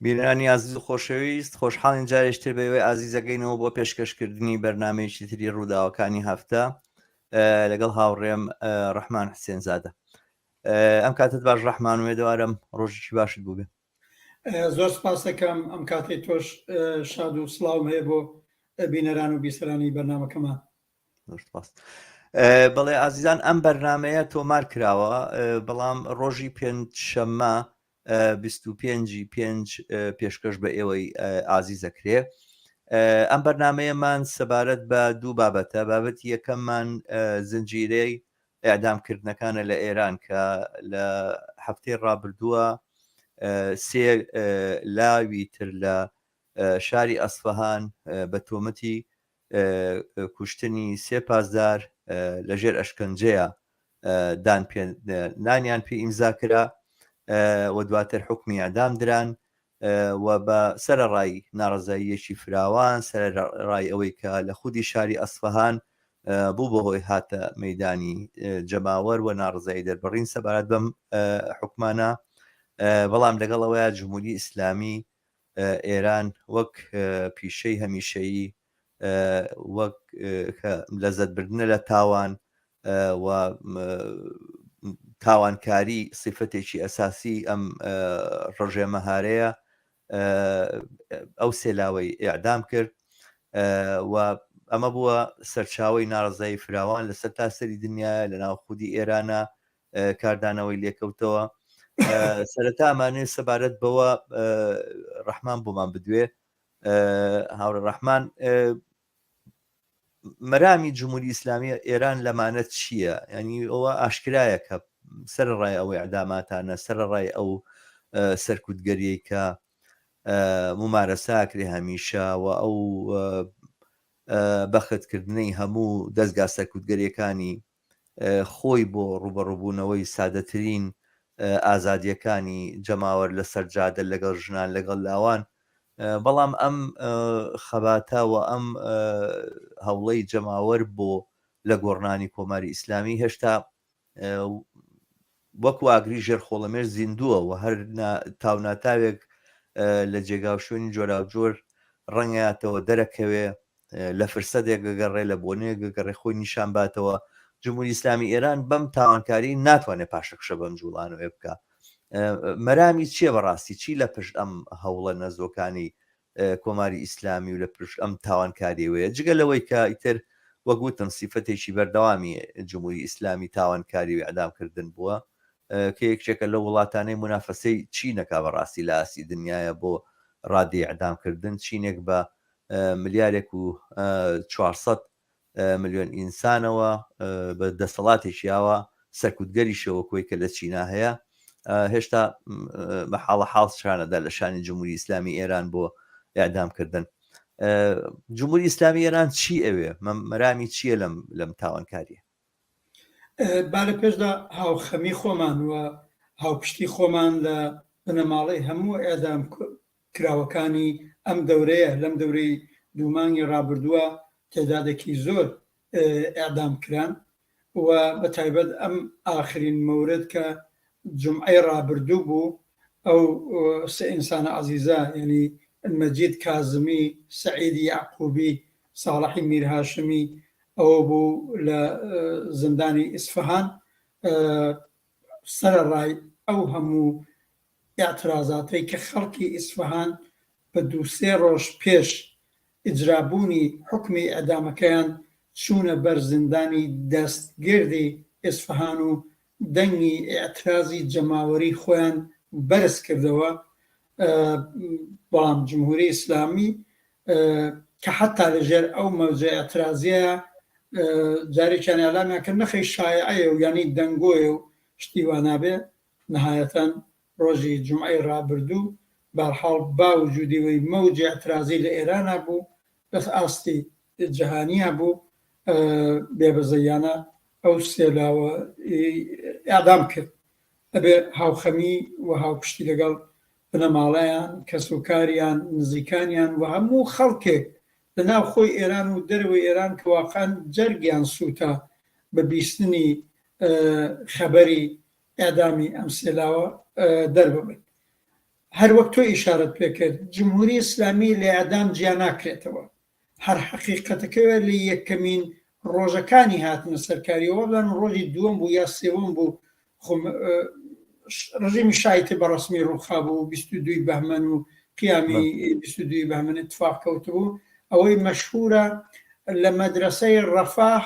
بیرانی عزیز و خۆشەویست، خۆشحاڵین جارێشتر بەوەی ئازیزەکەینەوە بۆ پێشکەشکردنی بەرنامەیەکی تری ڕووداوەکانی هەفتە لەگەڵ هاوڕێم ڕەحمان حسێنزادە. ئەم کاتت باش ڕەحمان، وێدەوارم ڕۆژێکی باشت بوو بێ. زۆر سپاس دەکەم. ئەم کاتەی تۆش شاد و سڵاوم هەیە بۆ بینەران و بیسەرانی بەرنامەکەمان. زۆر سپاس. بەڵێ ئازیزان، ئەم بەرنامەیە تۆمار کراوە، بەڵام ڕۆژی پێنجشەممە 25/5 پێشکەش بە ئێوەی ئازیزەکرێ. ئەم بەرنمەیەمان سەبارەت بە دوو بابەتە. بابەتی یەکەممان زنجیرەی ئەعدامکردنەکانە لە ئێران کە لە هەفتەی ڕابردووە 3 لاوی تر لە شاری ئەسفەهان بە تۆمەتی کوشتنی 3 پاسدار لەژێر ئەشکەنجەیە نانیان پێ ئیمزاکرا و دواتر حکمی ئەعدام دران و بە سەرەڕای ناڕەزاییەکی فراوان، سەرەڕای ئەوەی کە لە خودی شاری ئەسفەهان بوو بەهۆی هاتە مەیدانی جەماوەر و ناڕزایی دەربڕین سەبارەت بەم حکمانە. بەڵام لەگەڵەوەیە جمهوری ئیسلامی ئێران وەک پیشەی هەمیشەیی، وەک لەزەتبردنە لە تاوان و تاوانکاری سیفەتێکی ئەساسی ئەم ڕژێمەهارەیە، ئەو سێلاوەی ئیعدام کرد و ئەمە بووە سەرچاوەی ناڕزایی فراوان لەسەر تاسەری دنیاە لە ناو خودی ئێرانە کاردانەوەی لێکەوتەوە. سەرەتا ئەمانەیە سەبارەت بەوە ڕەحمان بۆمان بدوێ. هاوڕێ ڕەحمان، مەرامی جمهوری ئیسلامی ئێران لەمانە چییە؟ ینی ئەوە ئاشکرایە کە سەرڕای ئەوەی ئەعداماتانە، سەرڕای ئەو سەرکوتگەریەی کە ممارەساکرێ هەمیشە و ئەو بەختکردنەی هەموو دەستگا سەرکوتگەریەکانی خۆی بۆ ڕوبەڕووبوونەوەی سادەترین ئازادیەکانی جەماوەر لە سەرجادە لەگەڵ ژنان لەگەڵ لاوان. بەڵام ئەم خەباتە و ئەم هەوڵەی جەماوەر بۆ لە گۆڕنانی کۆماری ئیسلامی هێشتا وەکو ئاگری ژێرخۆڵەمێش زیندووە و هەر تاوناتاوێک لە جێگاو شوێنی جۆراوجۆر ڕەنگەیاتەوە دەرەکەوێ، لە فرسەدێک گەگەڕێ، لە بۆنەیە گەگەڕێ خۆی نیشان باتەوە. جمهوری ئیسلامی ئێران بەم تاوانکاری ناتوانێت پاشەکشە بەم جوڵانەوە بکە. مەرامی چییە بەڕاستی؟ چی لە پشت ئەم هەوڵە نەزۆکانی کۆماری ئیسلامی و لە پشت ئەم تاوانکاریەوەیە، جگە لەوەی کە ئیتر وەگوتم سیفەتێکی بەردەوامی جمهوری ئیسلامی تاوانکاری و ئەعدامکردن بووە کە یەکێکە لە وڵاتانەی منافەسەی چینەکە بەڕاستی لە ئاسی دنیاە بۆ ڕادی ئەعدامکردن. چینێک بە 1.4 ملیۆن ئینسانەوە بە دەسەڵاتێکیاوە سەرکوتگەریشەوە کۆی کە لە چینا هەیە، هێشتا بە حاڵە حاڵشانەدا لە شانی جمهوری ئیسلامی ئێران بۆ ئیعدامکردن. جمهوری ئیسلامی ئێران چی ئەوێ؟ مەرامی چییە لەم تاوانکاریە؟ با لە پێشدا هاوخەمی خۆمان و هاوپشتی خۆمان لە بنەماڵەی هەموو ئێدام کراوەکانی ئەم دەورەیە. لەم دەورەی دوومانگی ڕابردووە تێدادێکی زۆر ئێعدام کران و بە تایبەت ئەم ئاخرین مەورد کە جمعەی ڕابردوو بوو، ئەو سێ ئینسانە عەزیزە، یعنی مەجید کازمی، سەعیدی یعقوبی، ساڵحی میرهاشمی، ئەوە بوو لە زندانی ئیسفەهان. سەرەڕای ئەو هەموو ئاعترازاتەی کە خەڵکی ئیسفەهان بە 2-3 ڕۆژ پێش ئیجرابوونی حکمی ئەدامەکەیان چوونە بەر زیندانی دەستگردی ئێسفەهان و دەنگی ئێعترازی جەماوەری خۆیان بەرز کردەوە. بەڵام جمهوری ئیسلامی کە حتا لەژێر ئەو مەوجە ئێعترازیە جارێکیان ئەلامیان کرد نەخەی شایعەیە و یانی دەنگۆیە و شتی وا نابێ. نەهایەتەن ڕۆژی جومعەی ڕابردوو بەرحاڵ باوجودیەوەی مەوجی ئێعترازی لە ئێرانە بوو، بەس ئاستی جەهانیە بوو، بێبەزەیانە ئەو سێلاوە ئاعدام کرد. ئەبێ هاوخەمی و هاوپشتی لەگەڵ بنەماڵەیان، کەسوکاریان، نزیکانیان و هەموو خەڵکێک لە ناو خۆی ئێران و دەروی ئێران کە واقعاً جەرگیان سووتە بە بیستنی خەبەری ئێعدامی ئەم سێلاوە دەرببێت. هەر وەک تۆ ئیشارەت پێکرد، جمهوری ئیسلامی لە ئێعدام جیا ناکرێتەوە. هەر حەقیقەتەکەوە لە یەکەمین ڕۆژەکانی هاتنە سەرکاریەوە بڵێن ڕۆژی دووەم بوو یا سێوەم بوو ڕژیمی شایەتی بەڕەسمی ڕووخا بوو 22 بەهمەن و قیامی 22 بەهمەن اتفاق کەوتبوو. ئەوەی مەشهورە لە مەدرسەی ڕەفاح،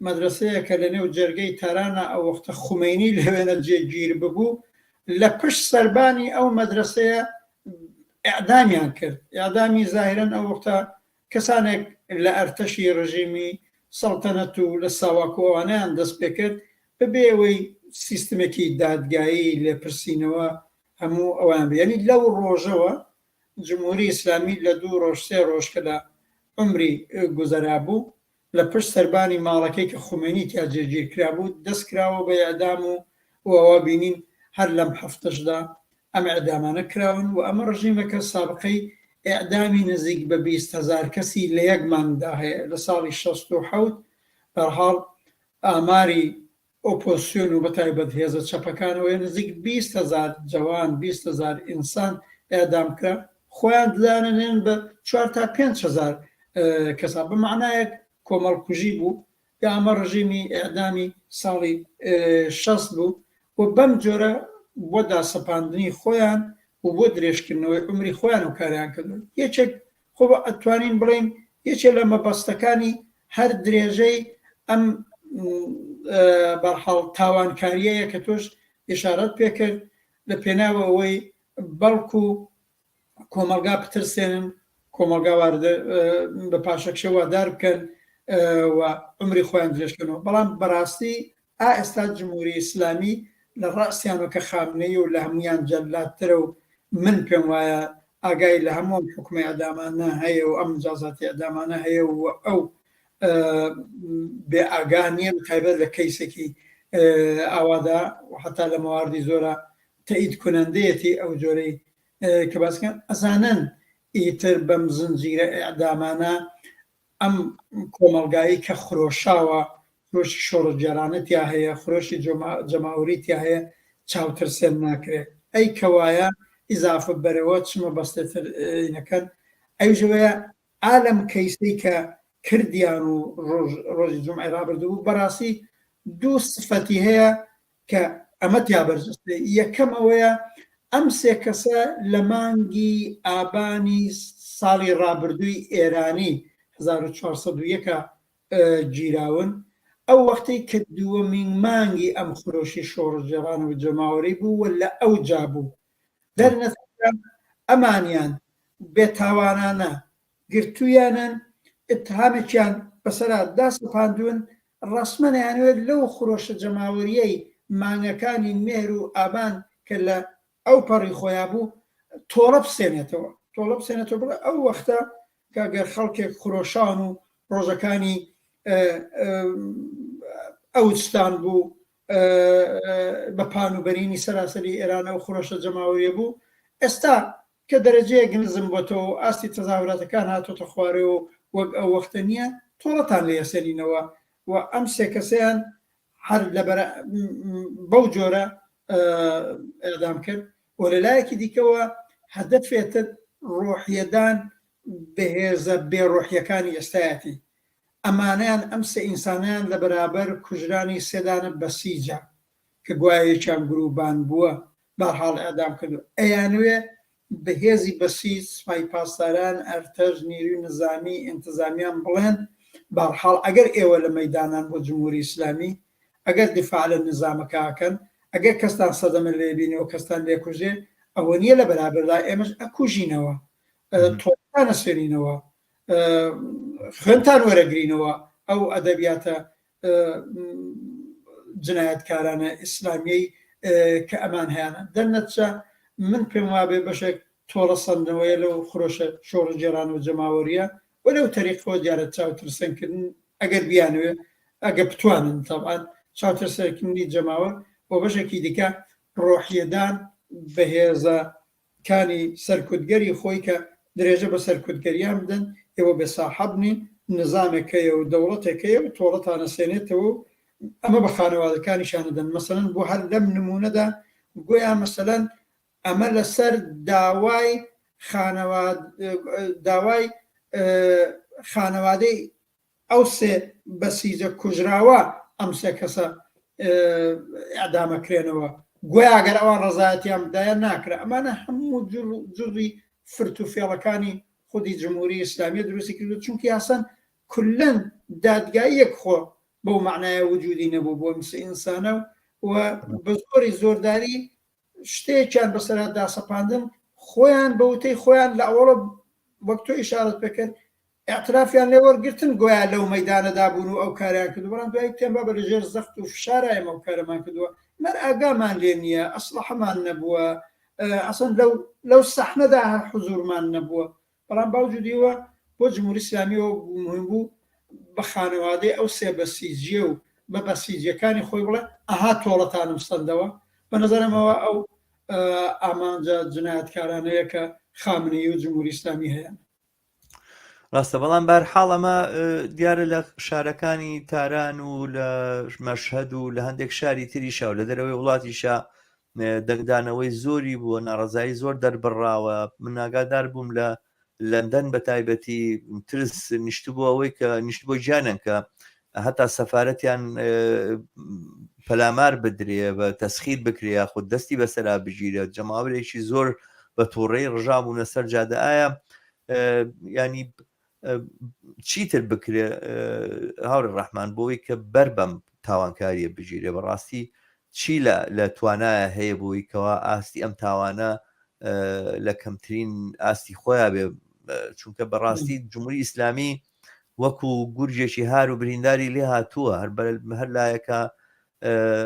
مەدرسەیەکە لە نێو جەرگەی تارانە، ئەو وەختە خومەینی لەوێنە جێگیر ببوو، لە پشت سەربانی ئەو مەدرسەیە ئێعدامیان کرد. ئێعدامی زاهرەن ئەو وەختە کەسانێک لە ئەرتەشی ڕژیمی سەڵتەنەت و لە ساواکۆوانیان دەست پێ کرد بەبێ ئەوەی سیستمێکی دادگایی لێپرسینەوە هەموو ئەوان بیانی. لەو ڕۆژەوە جمهوری ئیسلامی لە 2 ڕۆژ 3 ڕۆژ کە لە عمری گوزەرا بوو لە پشت سەربانی ماڵەکەی کە خومێنی تیا جێگیر کرا بوو دەستکراوە بە ئێعدام و ئەوە بینین هەر لەم هەفتەشدا ئەم ئێعدامانە کراون و ئەمە ڕژیمەکە سابقەی ئێعدامی نزیک بە 20,000 کەسی لە یەک مانگدا هەیە. لە ساڵی 67 بەرحاڵ ئاماری ئۆپۆسیۆن و بەتایبەت هێزە چەپەکانەوە نزیک 20,000 جوان 20,000 ئینسان ئێعدام کرا، خۆیان دانێن بە 4 تا 5,000 کەسا بمعنایەک کۆمەڵکوژی بوو. ئەمە ڕژیمی ئێعدامی ساڵی 60 بوو و بەم جۆرە بۆ داسەپاندنی خۆیان و بۆ درێژکردنەوەی عمری خۆیان و کاریان کردن. یەکێک خۆ ئەتوانین بڵین یەکێک لە مەبەستەکانی هەر درێژەی ئەم بەرحاڵ تاوانکاریەیە کە تۆش ئیشارەت پێکرد لە پێناوە ئەوەی بەڵکو کۆمەلگا بترسێنن، کۆمەلگا واردە بە پاشەکشە وادار بکەن و عمری خۆیان درێژکردنەوە. بەڵام بەڕاستی ئێستا جمهوری ئیسلامی لە ڕاستیانەوە کە خامنەی و لە هەمویان جەلاترە و من پێم وایە ئاگای لە هەموو حکومە ئەدامانە هەیە و ئەم جازاتی ئەدامانە هەیە و ئەو بێ ئاگانیە تایبەت لە کەیسێکی ئاوادا و حتا لە مەواردی زۆرە تەئید کنەندەیەتی ئەو جۆرەی کە باسکەن ئەزانن ئیتر بەم زنجیرە ئێعدامانە ئەم کۆمەلگایی کە خرۆشاوە، خرۆشی شۆڕەجێرانەتیا هەیە، خرۆشی جەماوەریتیا هەیە، چاوترسێن ناکرێت. ئەی کەوایە ئیزافە بەرەوە چمە بەستێترینەکەن ئەوژەوەیە ئالەم کەیسەی کە کردیان و ڕۆژی جومعەی ڕابردوو بەڕاستی 2 سفەتی هەیە کە ئەمە تیا بەرجەستێ. یەکەم ئەوەیە ئەم 3 کەسە لە مانگی ئابانی ساڵی ڕابردووی ئێرانی 1401 گیراون، ئەو وەختەی کە دووەمین مانگی ئەم خرۆشی شۆڕجێران و جەماوەری بوو و لە ئەو جا بوو. دەرنەتیجە ئەمانیان بێتاوانانە گرتوویانن، اتهامێکیان بەسەرا داسەپاندوون، ڕاستمەنیانوێت لەو خرۆشە جەماوەریەی مانگەکانی مێر و ئابان کە لە ئەو پەڕی خۆیان بوو تۆڵە بسێنێتەوە بڵێ ئەو وەختە کاگەر خەڵکێک خرۆشان و ڕۆژەکانی ئەوستان بوو بە پانوبەرینی سەراسەری ئێرانە و خرۆشە جەماوەریە بوو، ئێستا کە دەرەجەیەک نزم بۆتەوە ئاستی تەزاوراتەکان هاتۆتە خوارەوە وەک ئەو وەختە نییە، تۆڵەتان لە یەسەرینەوە و ئەم 3 کەسەیان هەر لەبەر بەو جۆرە ئێعدام کرد. و لەلایەکی دیکەوە هەدەفێتە ڕۆحیەدان بەهێزە بێڕۆحیەکانی ئێستایەتی. ئەمانیان ئەم 3 ئینسانیان لە بەرابەر کوژرانی 3 دانە بەسیجە کە گوایەکیان گروبان بووە بەرحاڵ ئێعدام کردو. ئەیانوێ بەهێزی بەسی سوپای پاسداران ئەرتەژ نیروی نظامی ئینتزامیان بڵێن بەڕحاڵ ئەگەر ئێوە لە مەدانان بۆ جمهوری ئیسلامی ئەگەر دیفاع لە نظامەکەکەن ئەگەر کەستان سەدەمە لێبینەوە کەستان لێکوژێ ئەوە نییە لە بەرابەردا ئێمەش ئەکوژینەوە تۆتانە سێنینەوە خوێنتان وەرەگرینەوە ئەو ئەدەبیاتە جنایەتکارانە ئیسلامیەی کە ئەمان هیانە دەرنەچە من پێم وابێ بەشێک تۆڵە سندنەوەیە لەو خۆشە شۆڕ جێران و جەماوەریە و لەو تەریقۆ دیارە چاوترسەنکردن ئەگەر بیانوێ ئەگە بتوانن تەبعاً چاوترسەرکردنی جەماوە بۆ بەشێکی دیکە ڕۆحیەدان بەهێزەکانی سەرکوتگەری خۆی کە درێژە بە سەرکوتگەریان بدەن ئێوە بێساحەبنی نظامێکەیە و دەوڵەتێکەیە و تۆڵەتانە سێنێتەوە ئەمە بە خانەوادەکانیشانەدەن مەسەلەن بۆ هەر لەم نمونەدا گویان مەسەلەن ئەمە لەسەر داوای خانەوادەی ئەو سێ بەسیجە کوژراوە ئەم سێ کەسە ئەعدامەکرێنەوە گویا ئەگەر ئەوان ڕەزایەتیان بدایە ناکرا ئەمانە هەموو جوڵی فرت و فێڵەکانی خودی جمهوری ئیسلامی دروستی کردو چونکە یاسان کولەن دادگاییەک خۆ بەو معنایە وجودی نەبوو بۆ مثل ئینسانە و بە زۆری زۆرداری شتێکیان بەسەرات داسەپاندن خۆیان بەوتەی خۆیان لە ئەوڵە وەک تۆ ئیشارەت پێکرد ئاعترافیان لێ وەرگرتن گویا لەو مەدانەدا بوون و ئەو کاریان کردو بەڵام دوای تێمبا بە لەژێر زەخت و فشارە ئێمە ئەو کارەمان کردووە مەر ئاگامان لێ نییە ئەسلحەمان نەبووە ئەسەن لەو سەحنەدا هەر حوزورمان نەبووە بەڵام باوجودیوە بۆ جمهوری ئیسلامیەوە مهم بوو بە خانەوادەی ئەو سێ بەسیجیە و بە بەسیجیەکانی خۆی بڵێ ئەها تۆڵەتانم سندەوە بە نەزەرمەوە ئەو ئامانجە جنایەتکارانەیە کە خامنەیی و جمهوری ئیسلامی هەیە ڕاستە بەڵام بەرحاڵ ئەمە دیارە لە شارەکانی تاران و لە مەشهەد و لە هەندێک شاری تریشە و لە دەرەوەی وڵاتیشە دەنگدانەوەی زۆری بووە ناڕەزایی زۆر دەربڕاوە من ئاگادار بووم لە لەندەن بە تایبەتی ترس نیشتبوو ئەوەی کە نیشتبوو گیانن کە هەتا سەفارەتیان پەلامار بدرێ بە تەسخیر بکرێ خود دەستی بەسەرا بژیرە جەماوەرێکی زۆر بە تووڕێی ڕژا بوونە سەر جادە ئایا ینی چیتر بکرێ هاوڕێ ڕەحمان بۆی کە بەر بەم تاوانکاریە بژیرێ بەڕاستی چی لە توانایە هەیە بۆی کەوا ئاستی ئەم تاوانە لە کەمترین ئاستی خۆیان بێ چونکە بەڕاستی جمهوری ئیسلامی وەکو گورجێکی هار و برینداری لێ هاتووە هەر لایەکە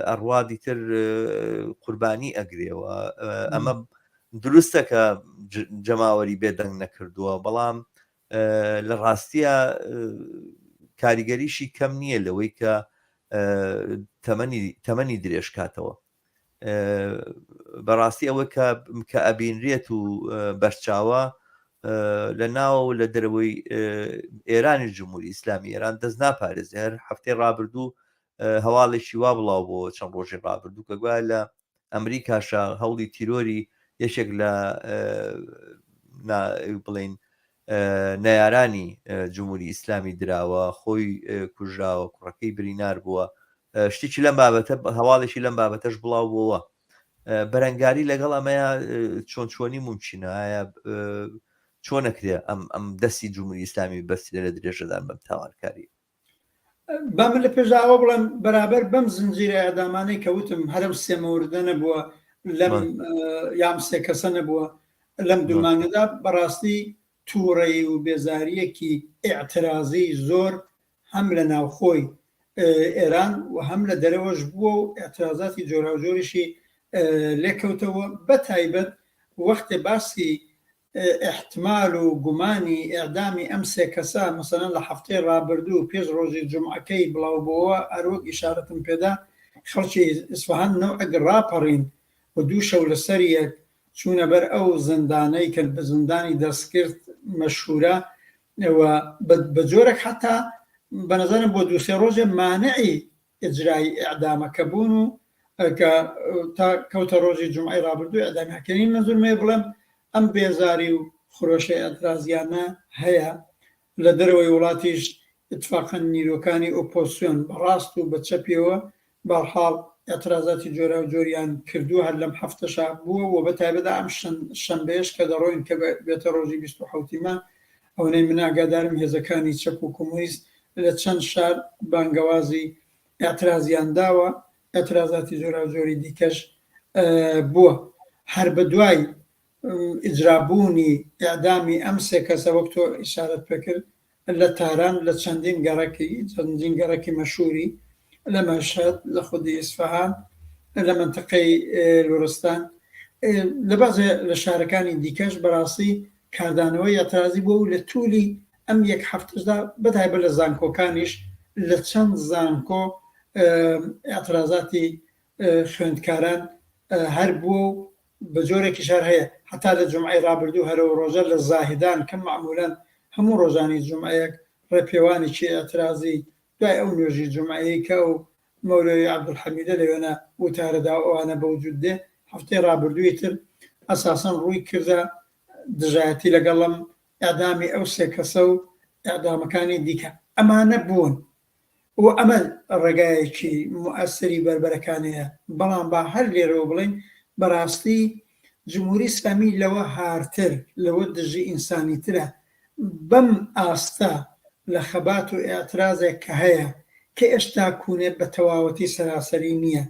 ئەڕوادی تر قوربانی ئەگرێەوە ئەمە دروستە کە جەماوەری بێدەنگ نەکردووە بەڵام لە ڕاستیە کاریگەریشی کەم نییە لەوەی کە تەمەنی درێژ کاتەوە بەڕاستی ئەوە کە ئەبینرێت و بەرچاوە لە ناوە و لە دەرەوەی ئێرانی جمهوری ئیسلامی ئێران دەست ناپارێزێ هەر هەفتەی ڕابردوو هەواڵێکی وا بڵاو بۆ چەند ڕۆژی ڕابردوو کە گوایە لە ئەمریکاشە هەوڵی تیرۆری یەکێک لە بڵین نەیارانی جمهوری ئیسلامی دراوە خۆی کوژراوە کوڕەکەی برینار بووە شتێکی لەم بابەتە هەواڵێکی لەم بابەتەش بڵاو بووە بەرەنگاری لەگەڵ ئەمەیە چۆنی ممچینە ئایا چۆن نەکرێ ئەم دەستی جمهوری ئیسلامی بەستی لە درێژەدان بەم تاوانکاری با من لە پێشاوە بڵێم بەرابەر بەم زنجیرە ئەدامانەی کەوتم هەرم سێ مەوردە نەبووە لەم یام سێ کەسە نەبووە لەم دومانەدا بەڕاستی تووڕەیی و بێزاریەکی ئیعترازی زۆر هەم لە ناوخۆی ئێران و هەم لە دەرەوەش بووە و ئیعترازاتی جۆرا و جۆریشی لێکەوتەوە بە تایبەت وەختێ باسی احتمال و گومانی ئێعدامی ئەم سێ کەسە مەسەلەن لە هەفتەی ڕابردوو پێش ڕۆژی جومعەکەی بڵاوبووە ئەروەک ئیشارەتم پێدا خەڵکی ئیسفەهان نەوعێک ڕاپەڕین و دوو شەو لەسەر یەک چوونە بەر ئەو زندانەی کە بە زندانی دەستکرد مەشهورە بە جۆرێک حتا بە نەزانم بۆ دووسێ ڕۆژێ مانعی ئیجرای ئیعدامەکە بوون و کە تا کەوتە ڕۆژی جومعەی ڕابردوو ئیعدامیەکەین مەزورمێ بڵێم ئەم بێزاری و خۆشەی ئەترازیانە هەیە لە دەرەوەی وڵاتیش اتفاقا نیرۆکانی ئۆپۆسیۆن بەڕاست و بە چەپیەوە بەڵحاڵ اعتراضاتی جۆرا و جۆریان کردووە هەر لەم هەفتەشا بووە و بەتایبەتدا ئەم شەنبەیەش کە دەڕۆین کە بێتە ڕۆژی 27مان ئەوەی من ئاگادارم هێزەکانی چەپ و کۆمۆنیست لە چەند شار بانگەوازی اعترازیان داوە اعترازاتی جۆرا و جۆری دیکەش بووە هەر بە دوای ئیجرابوونی ئیعدامی ئەم سێ کەسە وەک تۆ ئیشارەت پێکرد لە تاران لە چەندین گەڕەکی مەشهوری لە مەشهەد لە خودی ئیسفەهان لە منتقەی لورستان لە بەعضێ لە شارەکانی دیکەش بەڕاستی کاردانەوەی ئەترازی بووە و لە توولی ئەم یەک هەفتەشدا بەتایبەت لە زانکۆکانیش لە چەند زانکۆ ئەترازاتی خوێندکاران هەر بووە و بە جۆرێکی شار هەیە حتا لە جمعەی ڕابردوو هەرەوە ڕۆژە لە زاهدان کە معمولەن هەموو ڕۆژانی جمعەیەک ڕێپێوانێکی ئەترازی دوای ئەو نوێژی جمعەیە کە و مەولەوی عەبدولحەمیدە لەوێنە وتارەدا ئەوانە بەوجود دێ هەفتەی ڕابردووی تر ئەساسەن ڕووی کردە دژایەتی لەگەڵم ئیعدامی ئەو سێ کەسە و ئیعدامەکانی دیکە ئەمانە بوون و ئەمە ڕێگایەکی مؤثری بەربەرەکانەیە بەڵام با هەر لێرەوە بڵین بەڕاستی جمهوری ئیسلامی لەوە هارتر لەوە دژی ئینسانی ترە بەم ئاستا لە خەبات و ئێعترازێک کە هەیە کە ئێشتا کوونێ بە تەواوەتی سەراسەری نییە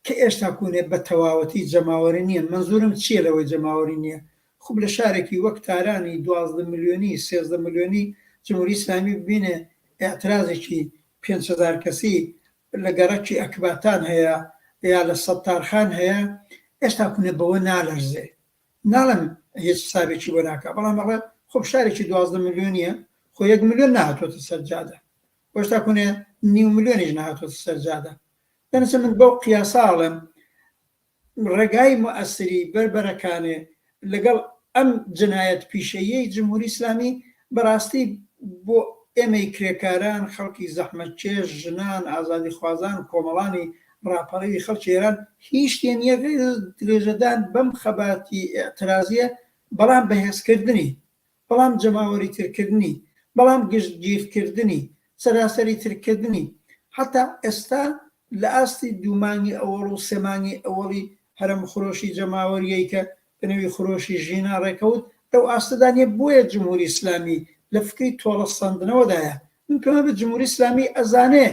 کە ئێشتا کوونێ بە تەواوەتی جەماوەری نییە منزورم چییە لەوەی جەماوەری نییە خوب لە شارێکی وەک تارانی 12 ملیۆنی 13 ملیۆنی جمهوری ئیسلامی ببینێ ئێعترازێکی 5,000 کەسی لە گەڕەکی ئەکباتان هەیە یا لە سەتارخان هەیە ئێشتا کوونێ بەوە نالەرزێ ناڵم هیچ حسابێکی بۆ ناکە بەڵام ئەڵێ خۆ شارێکی 12 ملیۆنیە خۆ 1 ملیۆن نهاتۆتە سەرجادە ئێشتا کوونێ 9 ملیۆنیش نهاتۆتە سەرجادە دەنەچە من بەو قیاساڵم ڕێگای مؤثری بەربەرەکانێ لەگەڵ ئەم جنایەت پیشەیەی جمهوری ئیسلامی بەڕاستی بۆ ئێمەی کرێکاران خەڵکی زەحمەتکێش ژنان ئازادی خوازان کۆمەڵانی ڕاپەڕەوی خەڵکی ئێران هیچ شتێ نییە درێژەدان بەم خەباتی ئێعترازیە بەڵام بەهێزکردنی بەڵام جەماوەری ترکردنی بەڵام گشتگیرکردنی سەراسەری ترکردنی حتا ئێستا لە ئاستی دوومانی ئەوەڵ و سێمانی ئەوەڵی هەرم خۆشی جەماوەریەی کە بنەوی خۆشی ژینا ڕێکەوت لەو ئاستەدانێ بۆیە جمهوری ئیسلامی لە فکری تۆڵە سەندنەوەدایە من پێمە بە جمهوری ئیسلامی ئەزانێ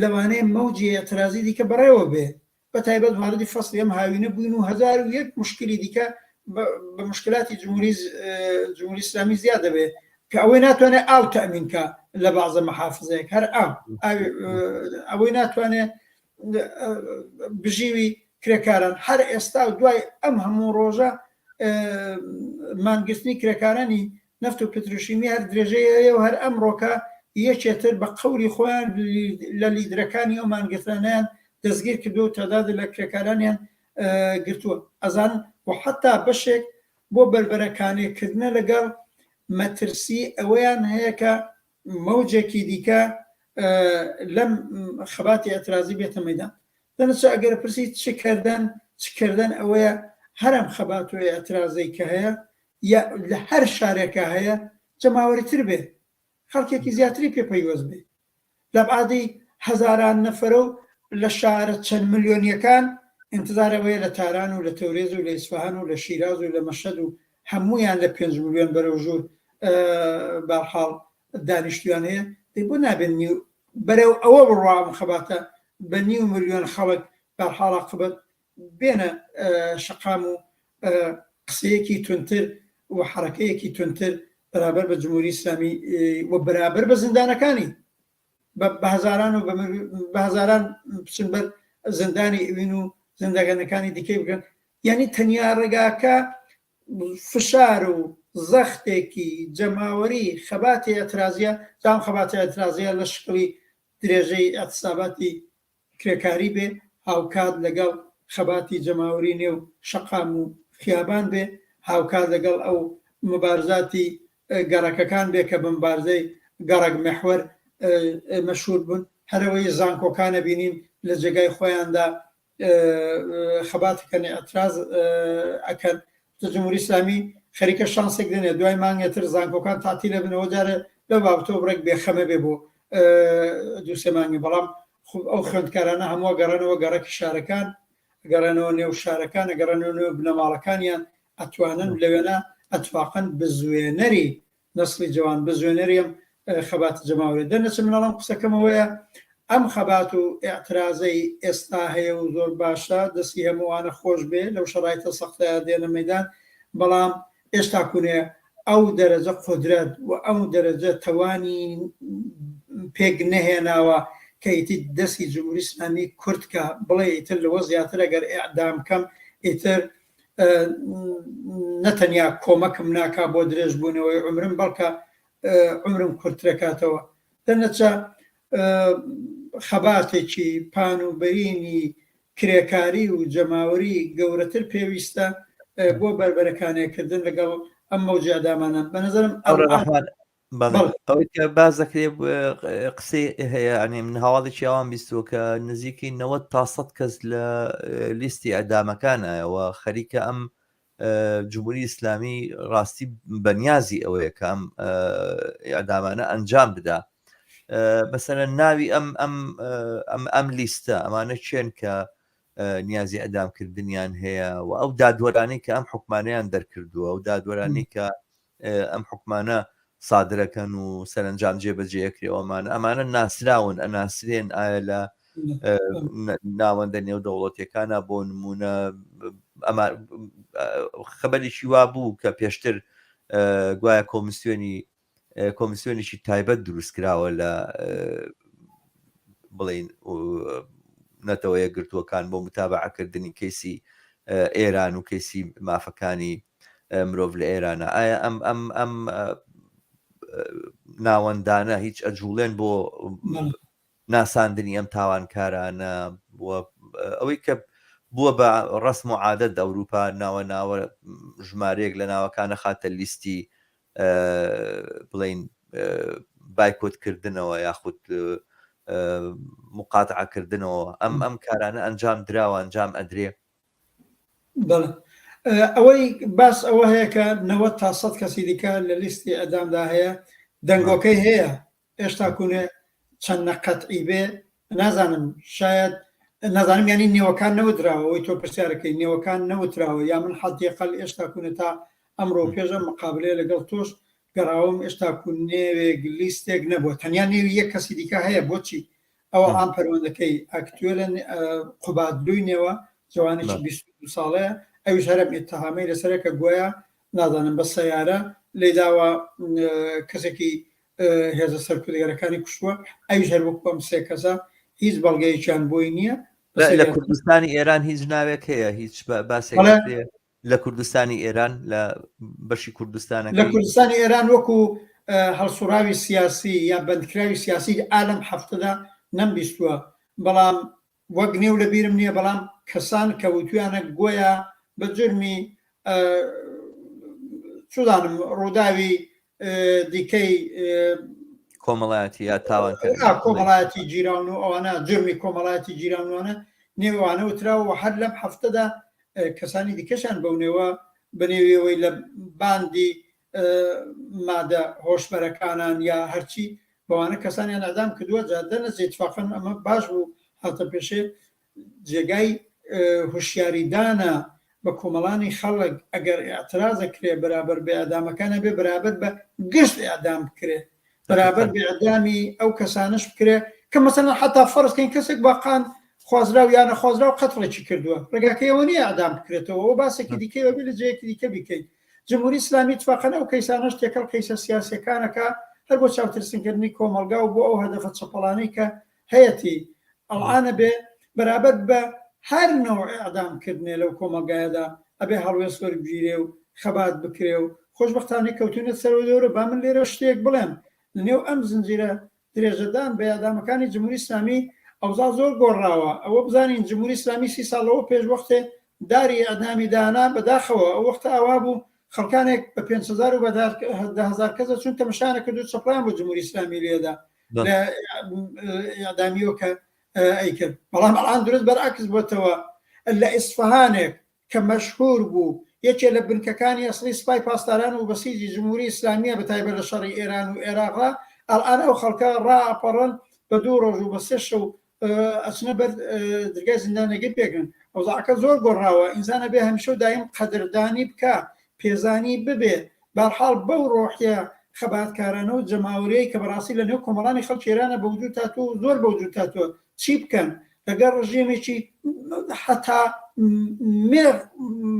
لەوانەیە مەوجی ئێعترازی دیکە بەڕێوە بێ بە تایبەت واردی فەسڵی ئەم هاوینە بووین و 1001 مشکلی دیکە بە مشکلاتی جمهوری ئیسلامی زیاد دەبێ کە ئەوەی ناتوانێت ئاو تەمینکە لە بەعزە مەحافزەیەک هەر ئەوەی ناتوانێت بژیوی کرێکاران هەر ئێستا و دوای ئەم هەموو ڕۆژە مانگرتنی کرێکارانی نەفت و پتروشیمی هەر درێژەیە و هەر ئەم ڕۆکە یەکێتر بە قەولی خۆیان لە لیدرەکانی ئەو مانگرتانیان دەستگیر کردو و تەداد لە کرێکارانیان گرتووە ئەزان و حتا بەشێک بۆ بەربەرەکانێکردنە لەگەڵ مەترسی ئەوەیان هەیە کە مەوجێکی دیکە لەم خەباتی ئەترازی بێتە مەیدان دەنەچە ئەگەر پرسی چکردن ئەوەیە هەرم خەبات و ئەترازەی کە هەیە یا لە هەر شارێکە هەیە جەماوەری تر بێ خەڵکێکی زیاتری پێپەیوەست بێ لە بعادی هەزاران نەفەرە و لە شارە چەند ملیۆنیەکان انتظارەوەیە لە تاران و لە تەورێز و لە ئیسفەهان و لە شیراز و لە مەشهەد و هەمویان لە 5 ملیۆن بەرەو ژوور بەرحاڵ دانیشتویان هەیە بۆ نابێن بەرەو ئەوە بڕوام خەباتە بە 9 ملیۆن خەڵک بەرحاڵ عاقبەت بێنە شەقام و قسەیەکی تونتر و حرەکەیەکی تونتر بەرابەر بە جمهوری ئیسلامی و بەرابەر بە زیندانەکانی بە هەزاران و بە هەزاران بچن بەر زیندانی ئەوین و زیندەگەنەکانی دیکەی بکەن یعنی تەنیا ڕێگاکە فشار و زەختێکی جەماوەری خەباتی ئەترازیە جام خەباتی ئەترازیە لە شکلی درێژەی ئەتساباتی کرێکاری بێ هاوکات لەگەڵ خەباتی جەماوەری نێو شەقام و خیابان بێ هاوکات لەگەڵ ئەو مبارزاتی گەڕەکەکان بێ کە بە مبارزەی گەڕک مەحوەر مەشهور بوون هەرەوەی زانکۆکانە بینین لە جێگای خۆیاندا خەباتەکەن ئەتراز ئەکەن جمهوری ئیسلامی خەریکە شانسێک دێنێ دوای مانگێتر زانکۆکان تاتی لە بنەوە جارە لە بابتۆ بڕێک بێخەمە بێ بۆ 2-3 مانگی بەڵام ئەو خوێندکارانە هەموو گەڕێنەوە گەڕێکی شارەکان، گەڕێنەوە نێو شارەکان، گەڕێنەوە نێو بنەماڵەکانیان، ئەتوانن لەوێنە ئەتفاقن بزوێنەری نەسڵی جوان، بزوێنەریم خەبات جەماوێت. دەنەچم منەڵام قسەکەمەوەیە ئەم خەبات و ئێعترازەی ئێستا هەیە و زۆر باشە، دەستی هەمووانە خۆش بێ لەو شەڕایتە سەختەیە دێنە مەیدان، بەڵام ئێستا کوونێ ئەو دەرەجە قودرەت و ئەو دەرەجە توانی پێک نەهێناوە کە ئیتر دەستی جمهوری ئیسلامی کورد کە بڵێ ئیتر لەوە زیاتر ئەگەر ئیعدام کەم ئیتر نەتەنیا کۆمەکم ناکا بۆ درێژبوونەوەی عمرم، بەڵکە عمرم کورترەکاتەوە. دەنەچە خەباتێکی پان و بەرینی کرێکاری و جەماوەری گەورەتر پێویستە بۆ بربەرەکانێکردن لەگەڵ ئەم مەوجە ئەدامانە. بەنظرم ئەوەی کە باز دەکرێت قسەی هەیە، ئەنێ من هەواڵێکی ئەوان بیستوە کە نزیکی 90 تا 100 کەس لە لیستی ئەدامەکانایەوە خەریکە ئەم جمهوری ئیسلامی ڕاستی بەنیازی ئەوەیە کە ئەم ئەدامانە ئەنجام بدا. مەسەرەن ناوی ئەم لیستە ئەمانە چێن کە نیازی ئەدامکردنیان هەیە و ئەو دادوەرانی کە ئەم حکومانەیان دەرکردووە، ئەو دادوەرانی کە ئەم حکومانە سادرەکەن و سەرنجام جێبەجێکرێەوەمان، ئەمانە ناسراون، ئەناسرێن ئایا لە ناوەندە نێو دەوڵەتیەکانە. بۆ نمونە خەبەرێکی وا بوو کە پێشتر گوایە کۆمیسیۆنێکی تایبەت دروست کراوە لە بڵین نەتەوە یەکگرتووەکان بۆ متابعەکردنی کەیسی ئێران و کەیسی مافەکانی مرۆڤ لە ئێرانە. ئایا ئەم ناوەندانە هیچ ئەجوڵێن بۆ ناساندنی ئەم تاوانکارانە؟ ئەوەی کە بووە بە ڕسم و عادەت ئەوروپا ناوە ژمارەیەک لە ناوەکانە خاتە لیستی بڵین بایکۆتکردنەوە یاخود مقاتعەکردنەوە. ئەم کارانە ئەنجام دراوە، ئەنجام ئەدرێ. بەڵێ ئەوەی باس ئەوە هەیە کە 90 تا 100 کەسی دیکە لە لیستی ئەدامدا هەیە، دەنگۆکەی هەیە. ئێشتا کوونێ چەندە قەتعی بێ نازانم، شاید نازانم، ینی نێوەکان نەوتراوە. ئەوەی تۆ پرسیارەکەی نێوەکان نەوتراوە، یا من حەدیقەل ئێشتا کوونێ تا ئەمڕۆ پێشە مقابلەیە لەگەڵ تۆش گەڕاوم، ئێشتا کو نێوێک لیستێک نەبووە، تەنیا نێوی یەک کەسی دیکە هەیە. بۆچی؟ ئەوە ئام پەروەندەکەی ئەکتوێلە قوبادلوی نێوە جوانێکی 22 ساڵەیە، ئەویش هەرم ئێتهامی لەسەرەکە گویا نازانم بە سەیارە لێداوە کەسێکی هێزە سەرکردەرەکانی کوشتووە، ئەویش هەر وەک ئەم سێ کەسە هیچ بەڵگەیەکیان بۆی نییە. لە کوردستانی ئێران هیچ ناوێک هەیە؟ هیچ باسێک لە کوردستانی ئێران، لە بەشی کوردستانە لە کوردستانی ئێران وەکو هەڵسوراوی سیاسی یا بەندکراوی سیاسی ئالەم هەفتەدا نەمبیستووە، بەڵام وەک نێو لە بیرم نییە، بەڵام کەسان کەوتویانە گۆیا بە جرمی چودانم ڕووداوی دیکەی کۆمەڵایەتی یا تاوانکردن کۆمەڵایەتی جیران و ئەوانە جرمی کۆمەڵایەتی جیرانوانە نێوانە وتراوە. هەر لەم هەفتەدا کەسانی دیکەشان بەونێوە بنێویەوەی لە باندی مادە هۆشبەرەکانان یا هەرچی بەوانە کەسانیان ئەدام کردووە. جادەنە اتفاقاً ئەمە باش بوو هاتە پێشێ جێگای هوشیاریدانە بە کۆمەڵانی خەڵک ئەگەر ئاعتراز کرێ بەرابەر بە ئەدامەکانە بێ بەرابەر بە گشت ئەدام بکرێ، بەرابەر بێعدامی ئەو کەسانش بکرێ کە مەسەڵەن حتا فەرزکەین کەسێک باقان خوازرا و یانە خوازرا و قەتڵێکی کردووە، ڕێگاکەیەوە نییە ئەدام بکرێتەوە. ئەو باسێکی دیکەوە بێ لە جەیەکی دیکە بیکەین. جمهوری ئیسلامی اتفاقاً ئەو کەیسانەش تێکەڵ کەیسە سیاسیەکانەکە هەر بۆ چاوترسنکردنی کۆمەلگا و بۆ ئەو هەدەفە چەپەڵانەی کە هەیەتی ئەڵعانە بێ بەرابەر بە هەر نەوع ئەدامکردنێ لەو کۆمەلگایەدا ئەبێ هەڵوێست وەربگیرێ و خەبات بکرێ و خۆشبەختانەی کەوتونێت سەرەوە دەورە. با من لێرە شتێک بڵێم، لەنێو ئەم زنجیرە درێژەدان بە ئەدامەکانی جمهوری ئیسلامی ئەوزا زۆر گۆڕاوە. ئەوە بزانین جمهوری ئیسلامی 30 ساڵەوە پێش وەختێ داری ئەدامی دانا بەداخەوە. ئەو وەختە ئەوا بوو خەڵکانێک بە 500 و بە 10,000 کەسە چون تەمەشانە کردو چەپڵیان بۆ جمهوری ئیسلامی لێدا لە ئەدامیەوە کە ئەیکرد. بەڵام ئەڵان درست بەرعکس بۆتەوە. لە ئیسفەهانێک کە مەشهور بوو یەکێ لە بنکەکانی ئەسڵی سوپای پاسداران و بەسیجی جمهوری ئیسلامیە بەتایبەت لە شەڕی ئێران و عێراقا، ئەڵان ئەو خەڵکە ڕائەپەڕن بە 2 ڕۆژ و بە 3 شەو ئەچنە بەر دەرگای زیندانەکەی پێکەن ئەوزاعەکە زۆر گۆڕاوە ئینسانە بێ هەمیشە و دایم قەدردانی بکە پێزانی ببێ بەرحاڵ بەو ڕۆحیە خەباتکارانە و جەماوەریەی کە بەڕاستی لە نێو کۆمەڵانی خەڵکی ئێرانە بەوجود هاتووە زۆر بەوجود هاتووە چی بکەن لەگەڵ ڕژێمێکی حتا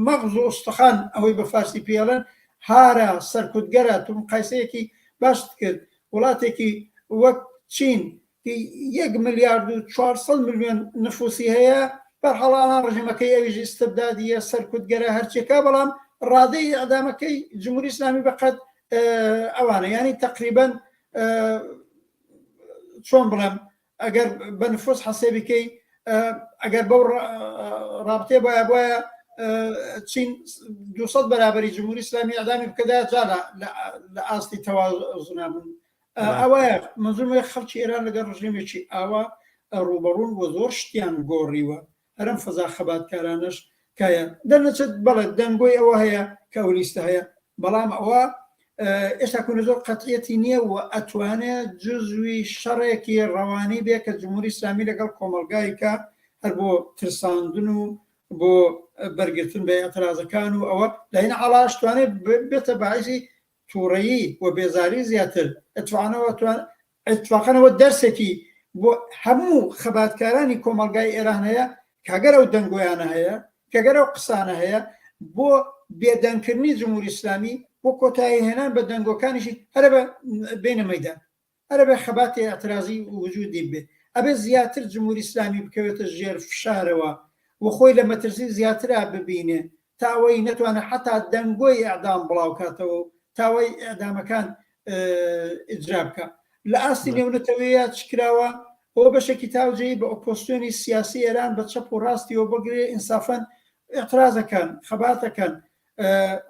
مەغز و ئوستەخان ئەوەی بە فارسی پێڵێن هارە سەرکوتگەرە توم قایسەیەکی باشت کرد وڵاتێکی وەک چین 1 ملیارد و 400 میلیۆن نفوسی هەیە بەرحەڵان ڕژێمەکەی ئەویژی استبدادیە سەرکوتگەرە هەرچێکا بەڵام ڕادەی ئەدامەکەی جمهوری ئیسلامی بەقەد ئەوانە ینی تقریبەن چۆن بڵێم ئەگەر بە نفوس حەسێبیکەی ئەگەر بەو رابطێ بایە چین 200 بەرابەری جمهوری ئیسلامی ئەدامی بکەدا جا لە ئاستی تەوازنابوون ئەوەیە منزومێ خەڵکی ئێران لەگەڵ ڕژێمێکی ئاوا ڕوبەڕوون بۆ زۆر شتیان گۆڕیوە هەرم فەزا خەباتکارانش کایە دەرنەچێت بەڵێ دەنگۆی ئەوە هەیە کە ئەو لیستە هەیە بەڵام ئەوە ئێستا کوونە زۆر قەتعیەتی نییە و ئەتوانێت جزوی شەڕێکی ڕەوانی بێ کە جمهوری ئیسلامی لەگەڵ کۆمەلگایکە هەر بۆ ترساندن و بۆ بەرگرتن بە ئەترازەکان و ئەوە لەین عەڵاش توانێت بێتە باعثی تووڕەیی و بێزاری زیاتر ئەتوانەوە دەرسێکی بۆ هەموو خەباتکارانی کۆمەلگای ئێران هەیە کاگەر ئەو دەنگۆیانە هەیە کەگەر ئەو قسانە هەیە بۆ بێدەنگکردنی جمهوری ئیسلامی بۆ کۆتایی هێنان بە دەنگۆکانیشی هەرە بە بینە مەیدان هەرە بە خەباتی ئەترازی وجودی بێ ئەبێ زیاتر جمهوری ئیسلامی بکەوێتە ژێر فشارەوە و خۆی لە مەترسی زیاترا ببینێ تاوەی نەتوانە حتا دەنگۆی ئەعدام بڵاو کاتەوە تاوەی ئەعدامەکان ئیجرا بکە لە ئاستی نێونەتەوەیە چکراوە بۆ بەشێکی تاوجەی بە ئۆپۆزیسیۆنی سیاسی ئێران بە چەپ و ڕاستیەوە بگرێ ئینسافەن ئێعترازەکان خەباتەکەن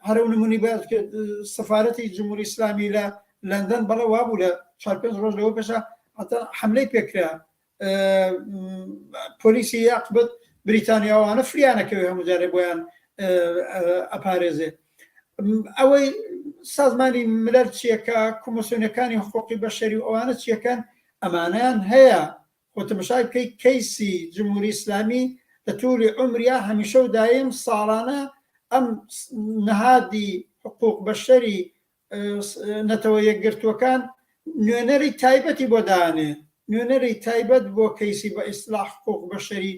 هەرو نمونی بە سەفارەتی جمهوری ئیسلامی لە لەندەن بەڵێ وابوو لە 4-5 ڕۆژ لەوە پێشە حملەی پێکرا پۆلیسی یاقبەت بریتانیاوانە فریانەکەوێ هەموو جارێ بۆیان ئەپارێزێ ئەوەی سازمانی ملەر چیەکە کۆمسیۆنەکانی حقوقی بەشەری و ئەوانە چیەکەن ئەمانیان هەیە خۆتەمەشای بکەی کەیسی جمهوری ئیسلامی لە تووری عمریا هەمیشە و دایم ساڵانە ئەم نەهادی حقوق بەشەری نەتەوە یەکگرتووەکان نوێنەری تایبەتی بۆ دانێ نوێنەری تایبەت بۆ کەیسی بە ئیسلاح حقوق بەشەری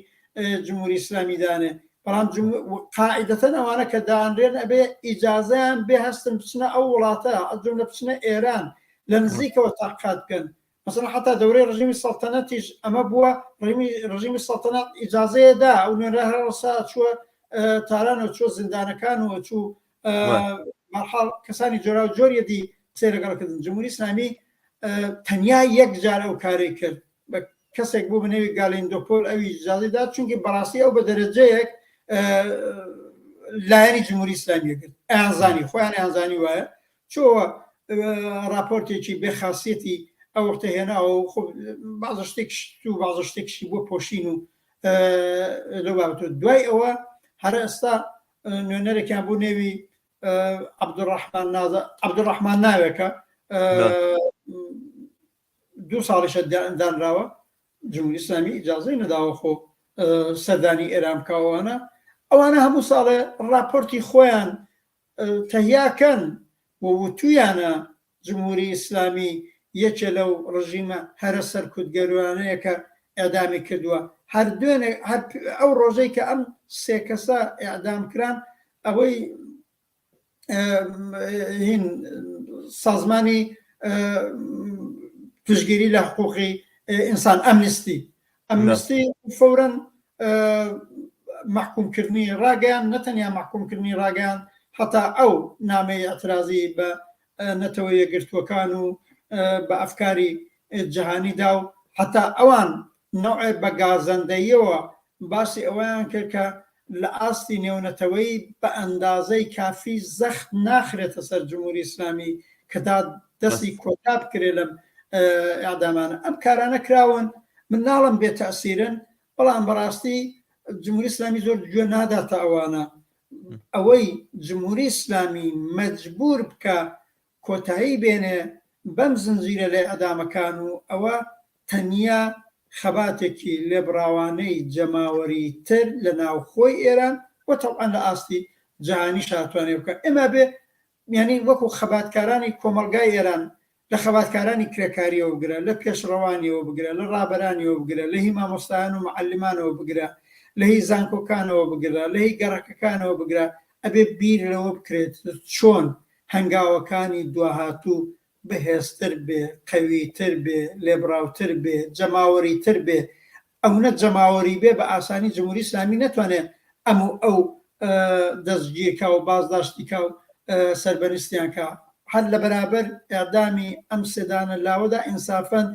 جمهوری ئیسلامی دانێ بەڵام قاعدەتەن ئەوانە کە دانرێن ئەبێ ئیجازەیان بێ هەستن بچنە ئەو وڵاتە ئەجملە بچنە ئێران لە نزیکەوە تاقات بکەن مثلا حتا دەورەی ڕژیمی سەڵتەنەتیش ئەمە بووە ڕژیمی سەڵتەنەت ئیجازەیەدا ئەو نوێنەر هەرەسا چووە تارانەوە چوە زیندانەکان و چوو مەرحاڵ کەسانی جۆرا و جۆریەدی قسەی لەگەڵکردن جمهوری ئیسلامی تەنیا یەک جار ئەو کارەی کرد بە کەسێک بوو بنەوی گالیندۆپۆل ئەوی ئیجازەیدا چونکی بەڕاستی ئەو بە دەرەجەیەک لایەنی جمهوری ئیسلامی کرد ئەیانزانی خۆیان ئەیانزانی وایە چۆوە راپۆرتێکی بێخاسیەتی ئەو وەختە هێناوە و بازە شتێکشت و بازە شتێکشی بۆ پۆشین و لەو بابەتە دوای ئەوە هەر ئێستا نوێنەرێکیان بوو نێوی عەبدوڕەحمان ناوێکە 2 ساڵیشە دانراوە جمهوری ئیسلامی ئیجازەی نەداوە خۆ سەردانی ئێران بکەوانە ئەوانە هەموو ساڵێ راپۆرتی خۆیان تەهیاکەن و وتویانە جمهوری ئیسلامی یەکێ لەو ڕژیمە هەرە سەرکوتگەروانەیە کە ئێعدامی کردووە هەر دوێنێ ئەو ڕۆژەی کە ئەم 3 کەسە ئێعدام کران ئەوەی هین سازمانی پشتگیری لە حقوقی ئینسان ئەمنستی فەورەن محکومکردنی ڕاگەیان نەتەنیا محکومکردنی ڕاگەیان هەتا ئەو نامەی ئەترازی بە نەتەوە یەکگرتووەکان و بە ئەفکاری جەهانیدا و هەتا ئەوان نوعێ بە گازەندەیەوە باسی ئەوەیان کرد کە لە ئاستی نێونەتەوەی بە ئەندازەی کافی زەخت ناخرێتە سەر جمهوری ئیسلامی کە تا دەستی کۆتا بکرێ لەم ئەعدامانە ئەم کارانە کراون من ناڵم بێتەسیرن بەڵام بەڕاستی جمهوری ئیسلامی زۆر گوێ ناداتە ئەوانە ئەوەی جمهوری ئیسلامی مەجبور بکە کۆتایی بێنێ بەم زنجیرە لێ ئەدامەکان و ئەوە تەنیا خەباتێکی لێبراوانەی جەماوەری تر لە ناوخۆی ئێران و تەڵعاان لە ئاستی جیهانی شاتوانێ بکە ئێمە بێ یعنی وەکو خەباتکارانی کۆمەلگای ئێران لە خەباتکارانی کرێکاریەوە بگرە لە پێشڕەوانیەوە بگرە لە ڕابەرانیەوە بگرە لە هی مامۆستایان و معلمانەوە بگرە لە هی زانکۆکانەوە بگرە لە هی گەڕەکەکانەوە بگرە ئەبێ بیر لەوە بکرێت چۆن هەنگاوەکانی دواهاتوو بەهێزتر بێ قەویتر بێ لێبراوتر بێ جەماوەریتر بێ ئەوونە جەماوەری بێ بە ئاسانی جمهوری ئیسلامی نەتوانێت ئەو دەستگیرکە و بازداشتیکە و سەربەرستیان کە هەر لە بەرابەر ئێدامی ئەم سێدانە لاوەدا ئینسافەن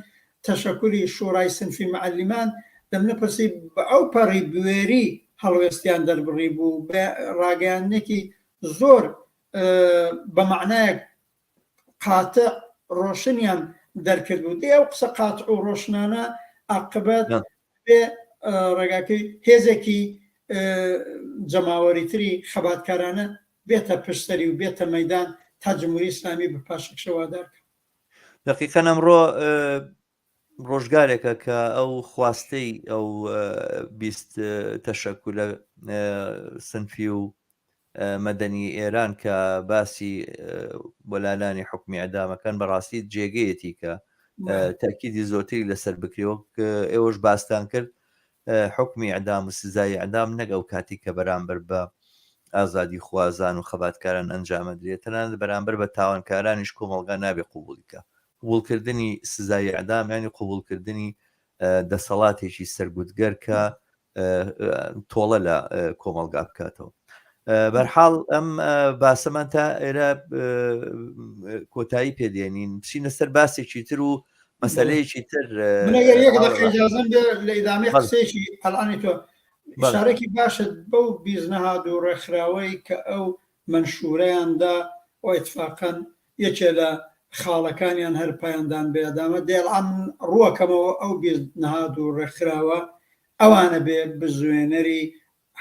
تەشەکوری شۆڕای سنفی معلمان دەمنەپرسی بە ئەو پەڕی بوێری هەڵوێستیان دەربڕی بوو بە ڕاگەیانێکی زۆر بە معنایەک قاتە ڕۆشنیان دەرکرد بوو دێ ئەو قسە قاتع و ڕۆشنانە عاقبەت بێ ڕێگاکەی هێزێکی جەماوەریتری خەباتکارانە بێتە پشتەری و بێتە مەیدان تا جمهوری ئیسلامی بە پاشەکشەوادارکە. دقیقەن ئەمڕۆ ڕۆژگارێکە کە ئەو خواستەی ئەو 20 تەشەکولە سنفی و مەدەنی ئێران کە باسی بۆلالانی حکمی ئەدامەکان بەڕاستی جێگەیەتی کە تاکیدی زۆرتری لەسەر بکرێەوە ئێوەش باستان کرد حکمی ئەدام و سزای ئەدام نەک ئەو کاتی کە بەرامبەر بە ئازادی خوازان و خەباتکاران ئەنجامە درێت تەنانەت بەرامبەر بە تاوانکارانیش کۆمەڵگا نابێ قوبوڵیکە قوبوڵکردنی سزای ئەدام ینی قوبوڵکردنی دەسەڵاتێکی سەرگوتگەر کە تۆڵە لە کۆمەڵگا بکاتەوە. بەرحاڵ ئەم باسەمان تا ئێرە کۆتایی پێدێنین بچینە سەر باسێکی تر و مەسەلەیەکی تر لە ئیدامی قسێکی هەڵانی تۆ شارێکی باشت بەو بیزنەهاد و ڕێکخراوەی کە ئەو منشورەیاندا و ئیتفاقەن یەکێ لە خاڵەکانیان هەر پایاندان بێدامە دێڵام ڕووەکەمەوە ئەو بیزنەهاد و ڕێکخراوە ئەوانە بێ بزوێنەری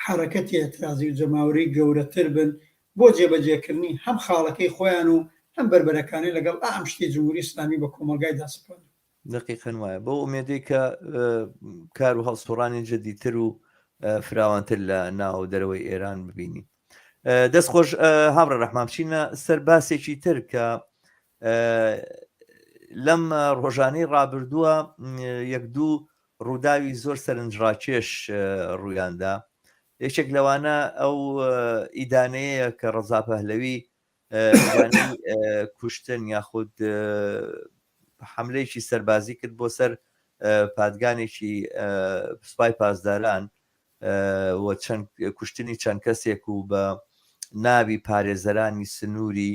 حرەکەتی ئەترازی و جەماوەری گەورەتر بن بۆ جێبەجێکردنی هەم خاڵەکەی خۆیان و هەم بربەرەکانی لەگەڵ ئەم شتی جمهوری ئیسلامی بە کۆمەلگای داسپۆن. دقیقەن وایە بۆ ئومێدەی کە کار و هەڵسوڕانی جدیتر و فراوانتر لە ناو دەرەوەی ئێران ببینی. دەست خۆش هاوڕە ڕەحمان بچینە سەر باسێکی تر کە لەم ڕۆژانەی ڕابردووە یەک دوو ڕووداوی زۆر سەرنجڕاکێش ڕوویاندا. یەکێک لەوانە ئەو ئیدانەیە کە ڕەزا پەهلەوی کوشتن یاخود حملەیەکی سەربازی کرد بۆ سەر پادگانێکی سوپای پاسداران و کوشتنی چەند کەسێک و بە ناوی پارێزەرانی سنووری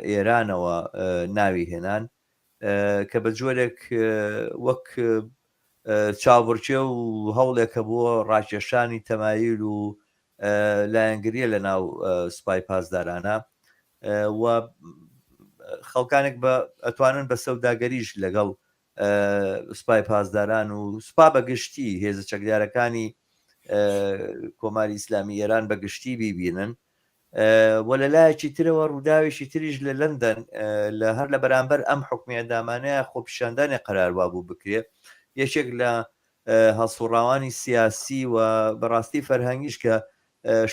ئێرانەوە ناوی هێنان کە بە جۆرێک وەک چاوبڕکێ و هەوڵێکە بۆ ڕاکێشانی تەمایل و لایەنگریە لە ناو سوپای پاسدارانە و خەڵکانێک ئەتوانن بە سەوداگەریش لەگەڵ سوپای پاسداران و سوپا بەگشتی هێزە چەکدارەکانی کۆماری ئیسلامی ئێران بەگشتی بیبینن و لەلایەکی ترەوە ڕووداوێکی تریش لە لەندەن لە هەر لە بەرامبەر ئەم حکمی ئەدامانەیە خۆپیشاندانی قەراروا بوو بکرێت یەکێک لە هەڵسوڕاوانی سیاسی و بەڕاستی فەرهەنگیش کە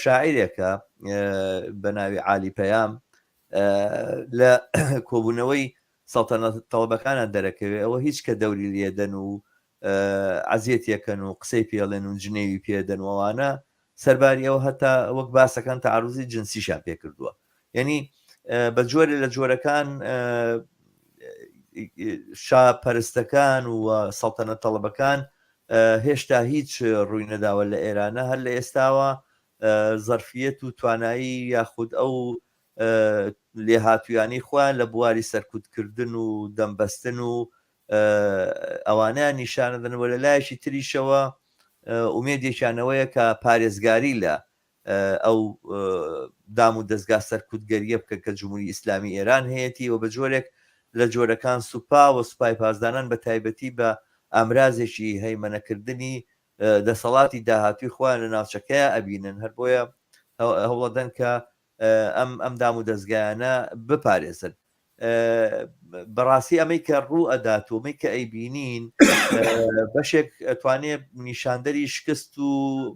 شاعیرێکە بە ناوی عالی پەیام لە کۆبوونەوەی سەڵتەنەت تەڵەبەکانە دەرەکەوێت ئەوە هیچ کە دەوری لێدەن و عەزیەتیەکەن و قسەی پێڵێن و جنێوی پێدەنەوەوانە سەرباری ئەوە هەتا وەک باسەکان تەعەڕوزی جنسیشان پێکردووە یعنی بە جۆرە لە جۆرەکان شاپەرستەکان و سەڵتەنەت تەڵەبەکان هێشتا هیچ ڕووی نەداوە لە ئێرانە هەر لە ئێستاوە زەرفیەت و توانایی یاخود ئەو لێهاتوویانی خۆیان لە بواری سەرکوتکردن و دەمبەستن و ئەوانیان نیشانە دەنەوە لە لایەکی تریشەوە ئومێدێکیانەوەیە کە پارێزگاری لە ئەو دام و دەستگا سەرکوتگەریە بکە کە جمهوری ئیسلامی ئێران هەیەی و بە جۆرێک لە جۆرەکان سوپا و سوپای پاسداران بە تایبەتی بە ئامرازێکی هەیمەنەکردنی دەسەڵاتی داهاتوی خۆیان لە ناوچەکەیە ئەبینن هەر بۆیە هەوڵەدەن کە ئەم دام و دەستگایانە بپارێزن بەڕاستی ئەمەی کە ڕوو ئەدات و ئەمەی کە ئەیبینین بەشێک ئەتوانێت نیشاندەری شکست و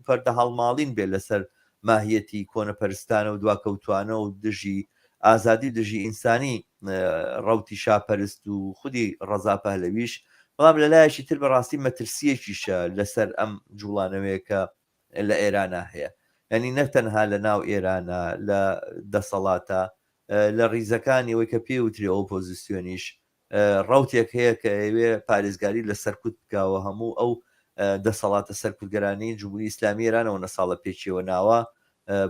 پەردە هەڵماڵین بێت لەسەر ماهیەتی کۆنەپەرستانە و دواکەوتوانە و دژی ئازادی دژی ئینسانی ڕەوتی شاپەرست و خودی ڕەزا پەهلەویش، بەڵام لەلایەکی تر بەڕاستی مەترسیەکیشە لەسەر ئەم جوڵانەوەیەکە لە ئێرانە هەیە. ینی نەتەنها لە ناو ئێرانە لە دەسەڵاتە لە ڕیزەکانی ئەوەی کە پێوتری ئۆپۆزیسیۆنیش ڕوتێک هەیە کە ئەوێ پارێزگاری لە سەرکوت بکاوە هەموو ئەو دەسەڵاتە سەرکوتگەرانی جمهوری ئیسلامی ئێرانەوە نە ساڵە پێچیەوە ناوە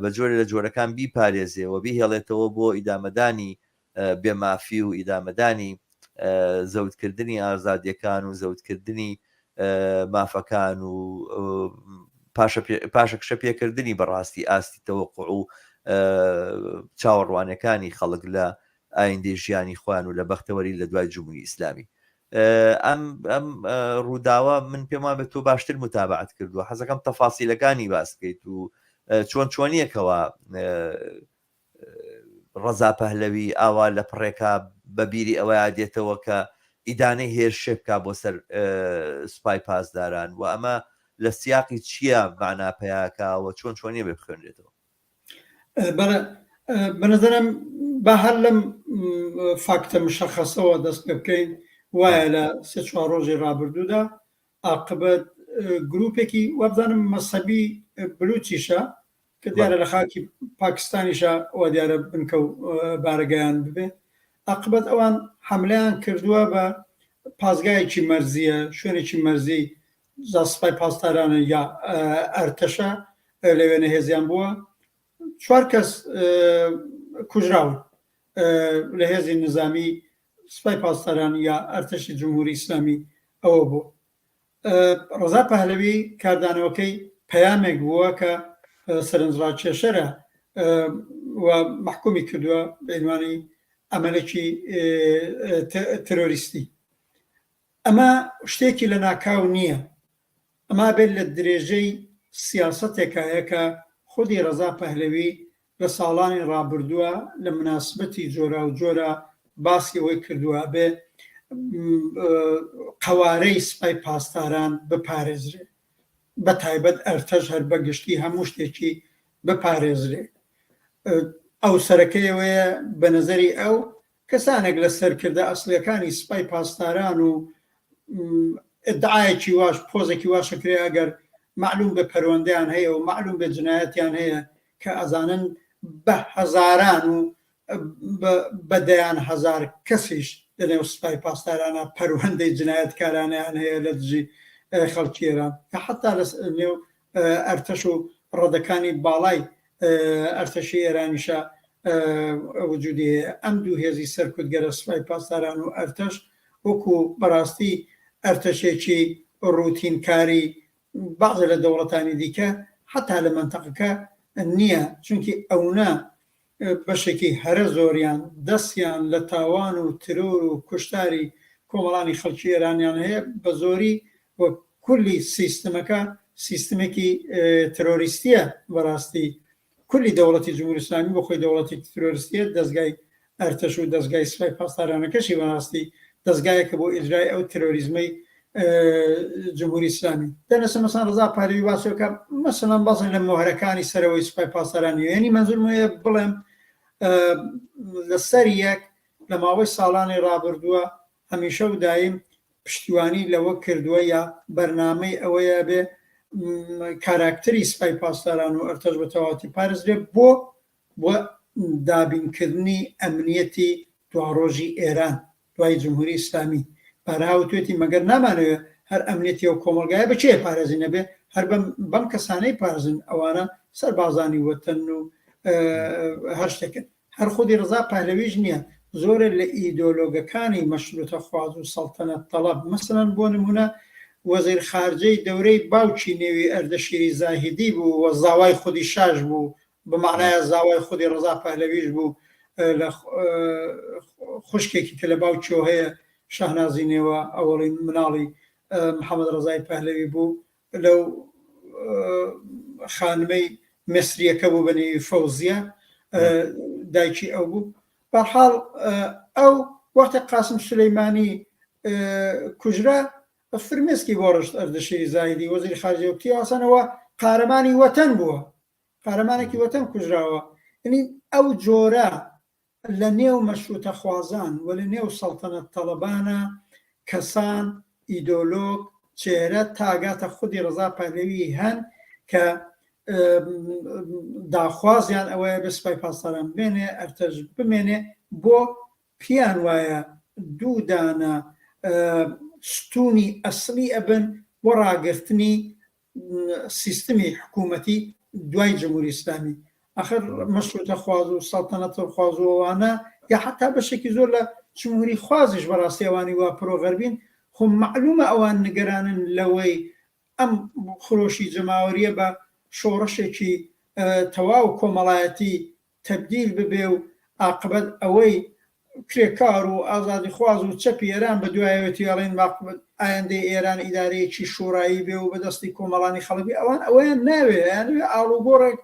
بە جۆرە لە جۆرەکان بیپارێزێەوە بیهێڵێتەوە بۆ ئیدامەدانی بێمافی و ئیدامەدانی زەوتکردنی ئازادیەکان و زەوتکردنی مافەکان و پاشە کشە پێکردنی بەڕاستی ئاستی تەوەقع و چاوەڕوانەکانی خەڵک لە ئایندی ژیانی خۆیان و لە بەختەوەری لە دوای جمهوری ئیسلامی. ئەم ڕووداوە من پێم وایە تۆ باشتر متابعەت کردووە، حەزەکەم تەفاسیلەکانی باس بکەیت و چۆنیەکەوە ڕەزا پەهلەوی ئاوا لە پڕێکا بەبیری ئەوەی عادێتەوە کە ئیدانەی هێرشێ بکا بۆ سەر سوپای پاسداران و ئەمە لە سیاقی چییە معناپەیاکەوە چۆنیە بێ بخوێنرێتەوە؟ بەنظرم بە هەر لەم فاکتە مشەخەسەوە دەست پێ بکەین وایە لە 3-4 ڕۆژی ڕابردوودا عاقبەت گروپێکی وەبزانم مەسەبی بلوچیشە کە دیارە لە خاکی پاکستانیشە ئەوە دیارە بنکە و بارگەیان ببێ، عاقبەت ئەوان حملەیان کردووە بە پازگایەکی مەرزیە، شوێنێکی مەرزی سوپای پاسدارانە یا ئەرتەشە لە وێنە هێزیان بووە، 4 کەس کوژراون لە هێزی نظامی سوپای پاسداران یا ئەرتەشی جمهوری ئیسلامی ئەوە بوو. ڕەزا پەهلەوی کاردانەوەکەی پەیامێک بووە کە سەرنجڕاکێشەرە و محکومی کردووە بە عنوانی ئەمەلێکی ترۆریستی. ئەمە شتێکی لە ناکاو نییە، ئەما بێت لە درێژەی سیاسەتێکایە کە خودی ڕەزا پەهلەوی لە ساڵانی ڕابردووە لە مناسبەتی جۆرە و جۆرە باسی ئەوەی کردووە بێ قەوارەی سوپای پاسداران بپارێزرێ، بە تایبەت ئەرتەش هەر بەگشتی هەموو شتێکی بپارێزرێ. ئەو سەرەکەیەوەیە بە نەزەری ئەو کەسانێک لە سەرکردە ئەسڵیەکانی سوپای پاسداران و ئدعایەکی واش پۆزێکی واشەکرێ ئەگەر معلوم بە پەروەندەیان هەیە و معلوم بە جنایەتیان هەیە کە ئەزانن بە هەزاران و بەدەیان هەزار کەسیش لەنێو سوپای پاسدارانە پەروەندەی جنایەتکارانیان هەیە لە دژی خەڵکی ئێران کە حتا لە نێو ئەرتەش و ڕەدەکانی باڵای ئەرتەشی ئێرانیشە وجودی هەیە. ئەم دوو هێزی سەرکوتگەرە سوپای پاسداران و ئەرتەش وەکو بەڕاستی ئەرتەشێکی ڕوتینکاری بەعض لە دەوڵەتانی دیکە حتا لە منتەقەکە نییە، چونکی ئەونا بەشێکی هەرە زۆریان دەستیان لە تاوان و ترۆر و کوشتاری کۆمەڵانی خەڵکی ئێرانیان هەیە بە زۆری و کولی سیستمەکە سیستمێکی ترۆریستیە. بەڕاستی کولی دەوڵەتی جمهوری ئیسلامی بۆ خۆی دەوڵەتی ترۆریستیە، دەستگای ئەرتەش و دەستگای سوپای پاسدارانەکەشی بەڕاستی دەستگایەکە بۆ ئیجرای ئەو ترۆریزمەی جمهوری ئیسلامی. دەنەسە مەسەڵەن ڕەزا پەهلەوی باسەکە مەسەڵەن باسن لە مۆهرەکانی سەرەوەی سوپای پاسدارانی، یعنی مەنزوورم هەیە بڵێم لەسەر یەک لە ماوەی ساڵانی ڕابردووە هەمیشە و دایم پشتیوانی لەوە کردووە یا بەرنامەی ئەوەیە بێ کاراکتەری سوپای پاسداران و ئەرتەش بە تەواوەتی پارێزرێ بۆ دابینکردنی ئەمنیەتی دواڕۆژی ئێران دوای جمهوری ئیسلامی. پارەهاوتێتی مەگەر نامانەوێت هەر ئەمنیەتی و کۆمەلگایە بەچێ پارێزینە بێ هەر بەم کەسانەی پارێزن ئەوانە سەربازانی وەتەن و هەر شتێکن. هەر خودی ڕەزا پەهلەویش نییە، زۆرە لە ئیدۆلۆگەکانی مەشروتە خواز و سەڵتەنەت تەڵەب، مەسەڵەن بۆ نمونە وەزیر خارجەی دەورەی باوکی نێوی ئەردەشیری زاهیدی بوو و زاوای خودی شاش بوو، بەمعنایە زاوای خودی ڕەزا پەهلەویش بوو لە خوشکێکی کە لە باوکیەوە هەیە شاهنازینەوە ئەوڵی مناڵی محەممەد ڕەزای پەهلەوی بوو، لەو خانمەی مصریەکە بوو بە نێوی فەوزیە دایکی ئەو بوو. بەحاڵ ئەو وەختە قاسم سلەیمانی کوژرا فرمێسکی بۆ ڕشت ئەردەشیری زایدی وەزیری خارجیە و پیاسانەوە قارەمانی وەتەن بووە، قارەمانێکی وەتەن کوژراوە. ینی ئەو جۆرە لە نێو مەشروتە خوازان و لە نێو سەڵتەنەت تەڵەبانە کەسان ئیدۆلۆگ چێرە تاگاتە خودی ڕزا پەهلەوی هەن کە داخوازیان ئەوەیە بە سوپای پاسداران بمێنێ ئەرتەش بمێنێ بۆ پیان وایە دوو دانە ستونی ئەسلی ئەبن بۆ ڕاگررتنی سیستمی حکوومەتی دوای جمهوری ئیسلامی. ئەخر مەشروتە خواز و سەڵتەنەتە خوازەوەوانە یا حتا بەشێکی زۆر لە جمهوری خوازیش بەڕاستیەوانی وا پرۆغەربین خۆ معلومە ئەوان نیگەرانن لەوەی ئەم خۆشی جەماوەریە بە شۆڕشێکی تەواو کۆمەڵایەتی تەبدیل ببێ و عاقبەت ئەوەی کرێکار و ئازادی خواز و چەپی ئێران بە دوایەتی ئەڵێن ئایندەی ئێران ئیدارەیەکی شوڕایی بێ و بەدەستی کۆمەڵانی خەڵکی ئەوان ئەوەیان ناوێ یانوێ ئاڵوگۆڕێک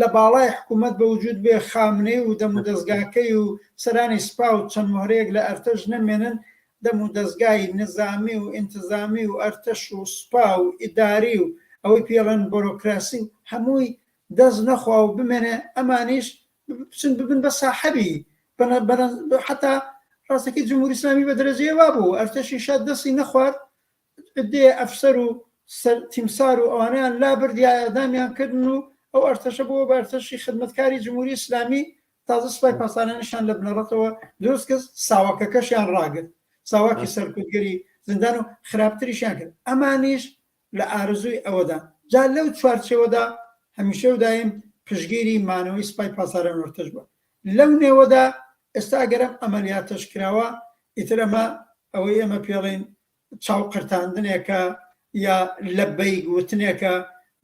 لە باڵای حکوومەت بە وجود بێ خامنەی و دەم و دەستگاکەی و سەرانی سپا و چەند مهرەیەک لە ئەرتەش نەمێنن دەم و دەستگای نظامی و ئینتزامی و ئەرتەش و سپا و ئیداری و ئەوەی پێڵەن بۆرۆکراسی و هەمووی دەست نەخوا و بمێنێ ئەمانیش بچن ببن بە ساحەبی حتا ڕاستەکەی جمهوری ئیسلامی بە دەرەجەیە وا بوو ئەرتەشی شاد دەستی نەخوارد دێ ئەفسەر و تیمسار و ئەوانیان لا بردیا ئەدامیان کردن و ئەو ئەرتەشە بۆ بە ئەرتەشی خدمەتکاری جمهوری ئیسلامی تازە سوپای پاسدارانیشان لە بنەڕەتەوە دروست کەس ساواکەکەشیان ڕاگرت ساواکی سەرکوتگەری زیندان و خراپتریشیان کرد. ئەمانیش لە ئارزووی ئەوەدا جا لەو چوارچێوەدا هەمیشە و دایم پشگیری مانەوەی سوپای پاسداران ئەرتەش بووە. لەو نێوەدا ئێستا گەرم ئەمەلیاتەش کراوە ئیتر ئەمە ئەوەی ئێمە پێڵین چاوقرتاندنێکە یا لەبەی گوتنێکە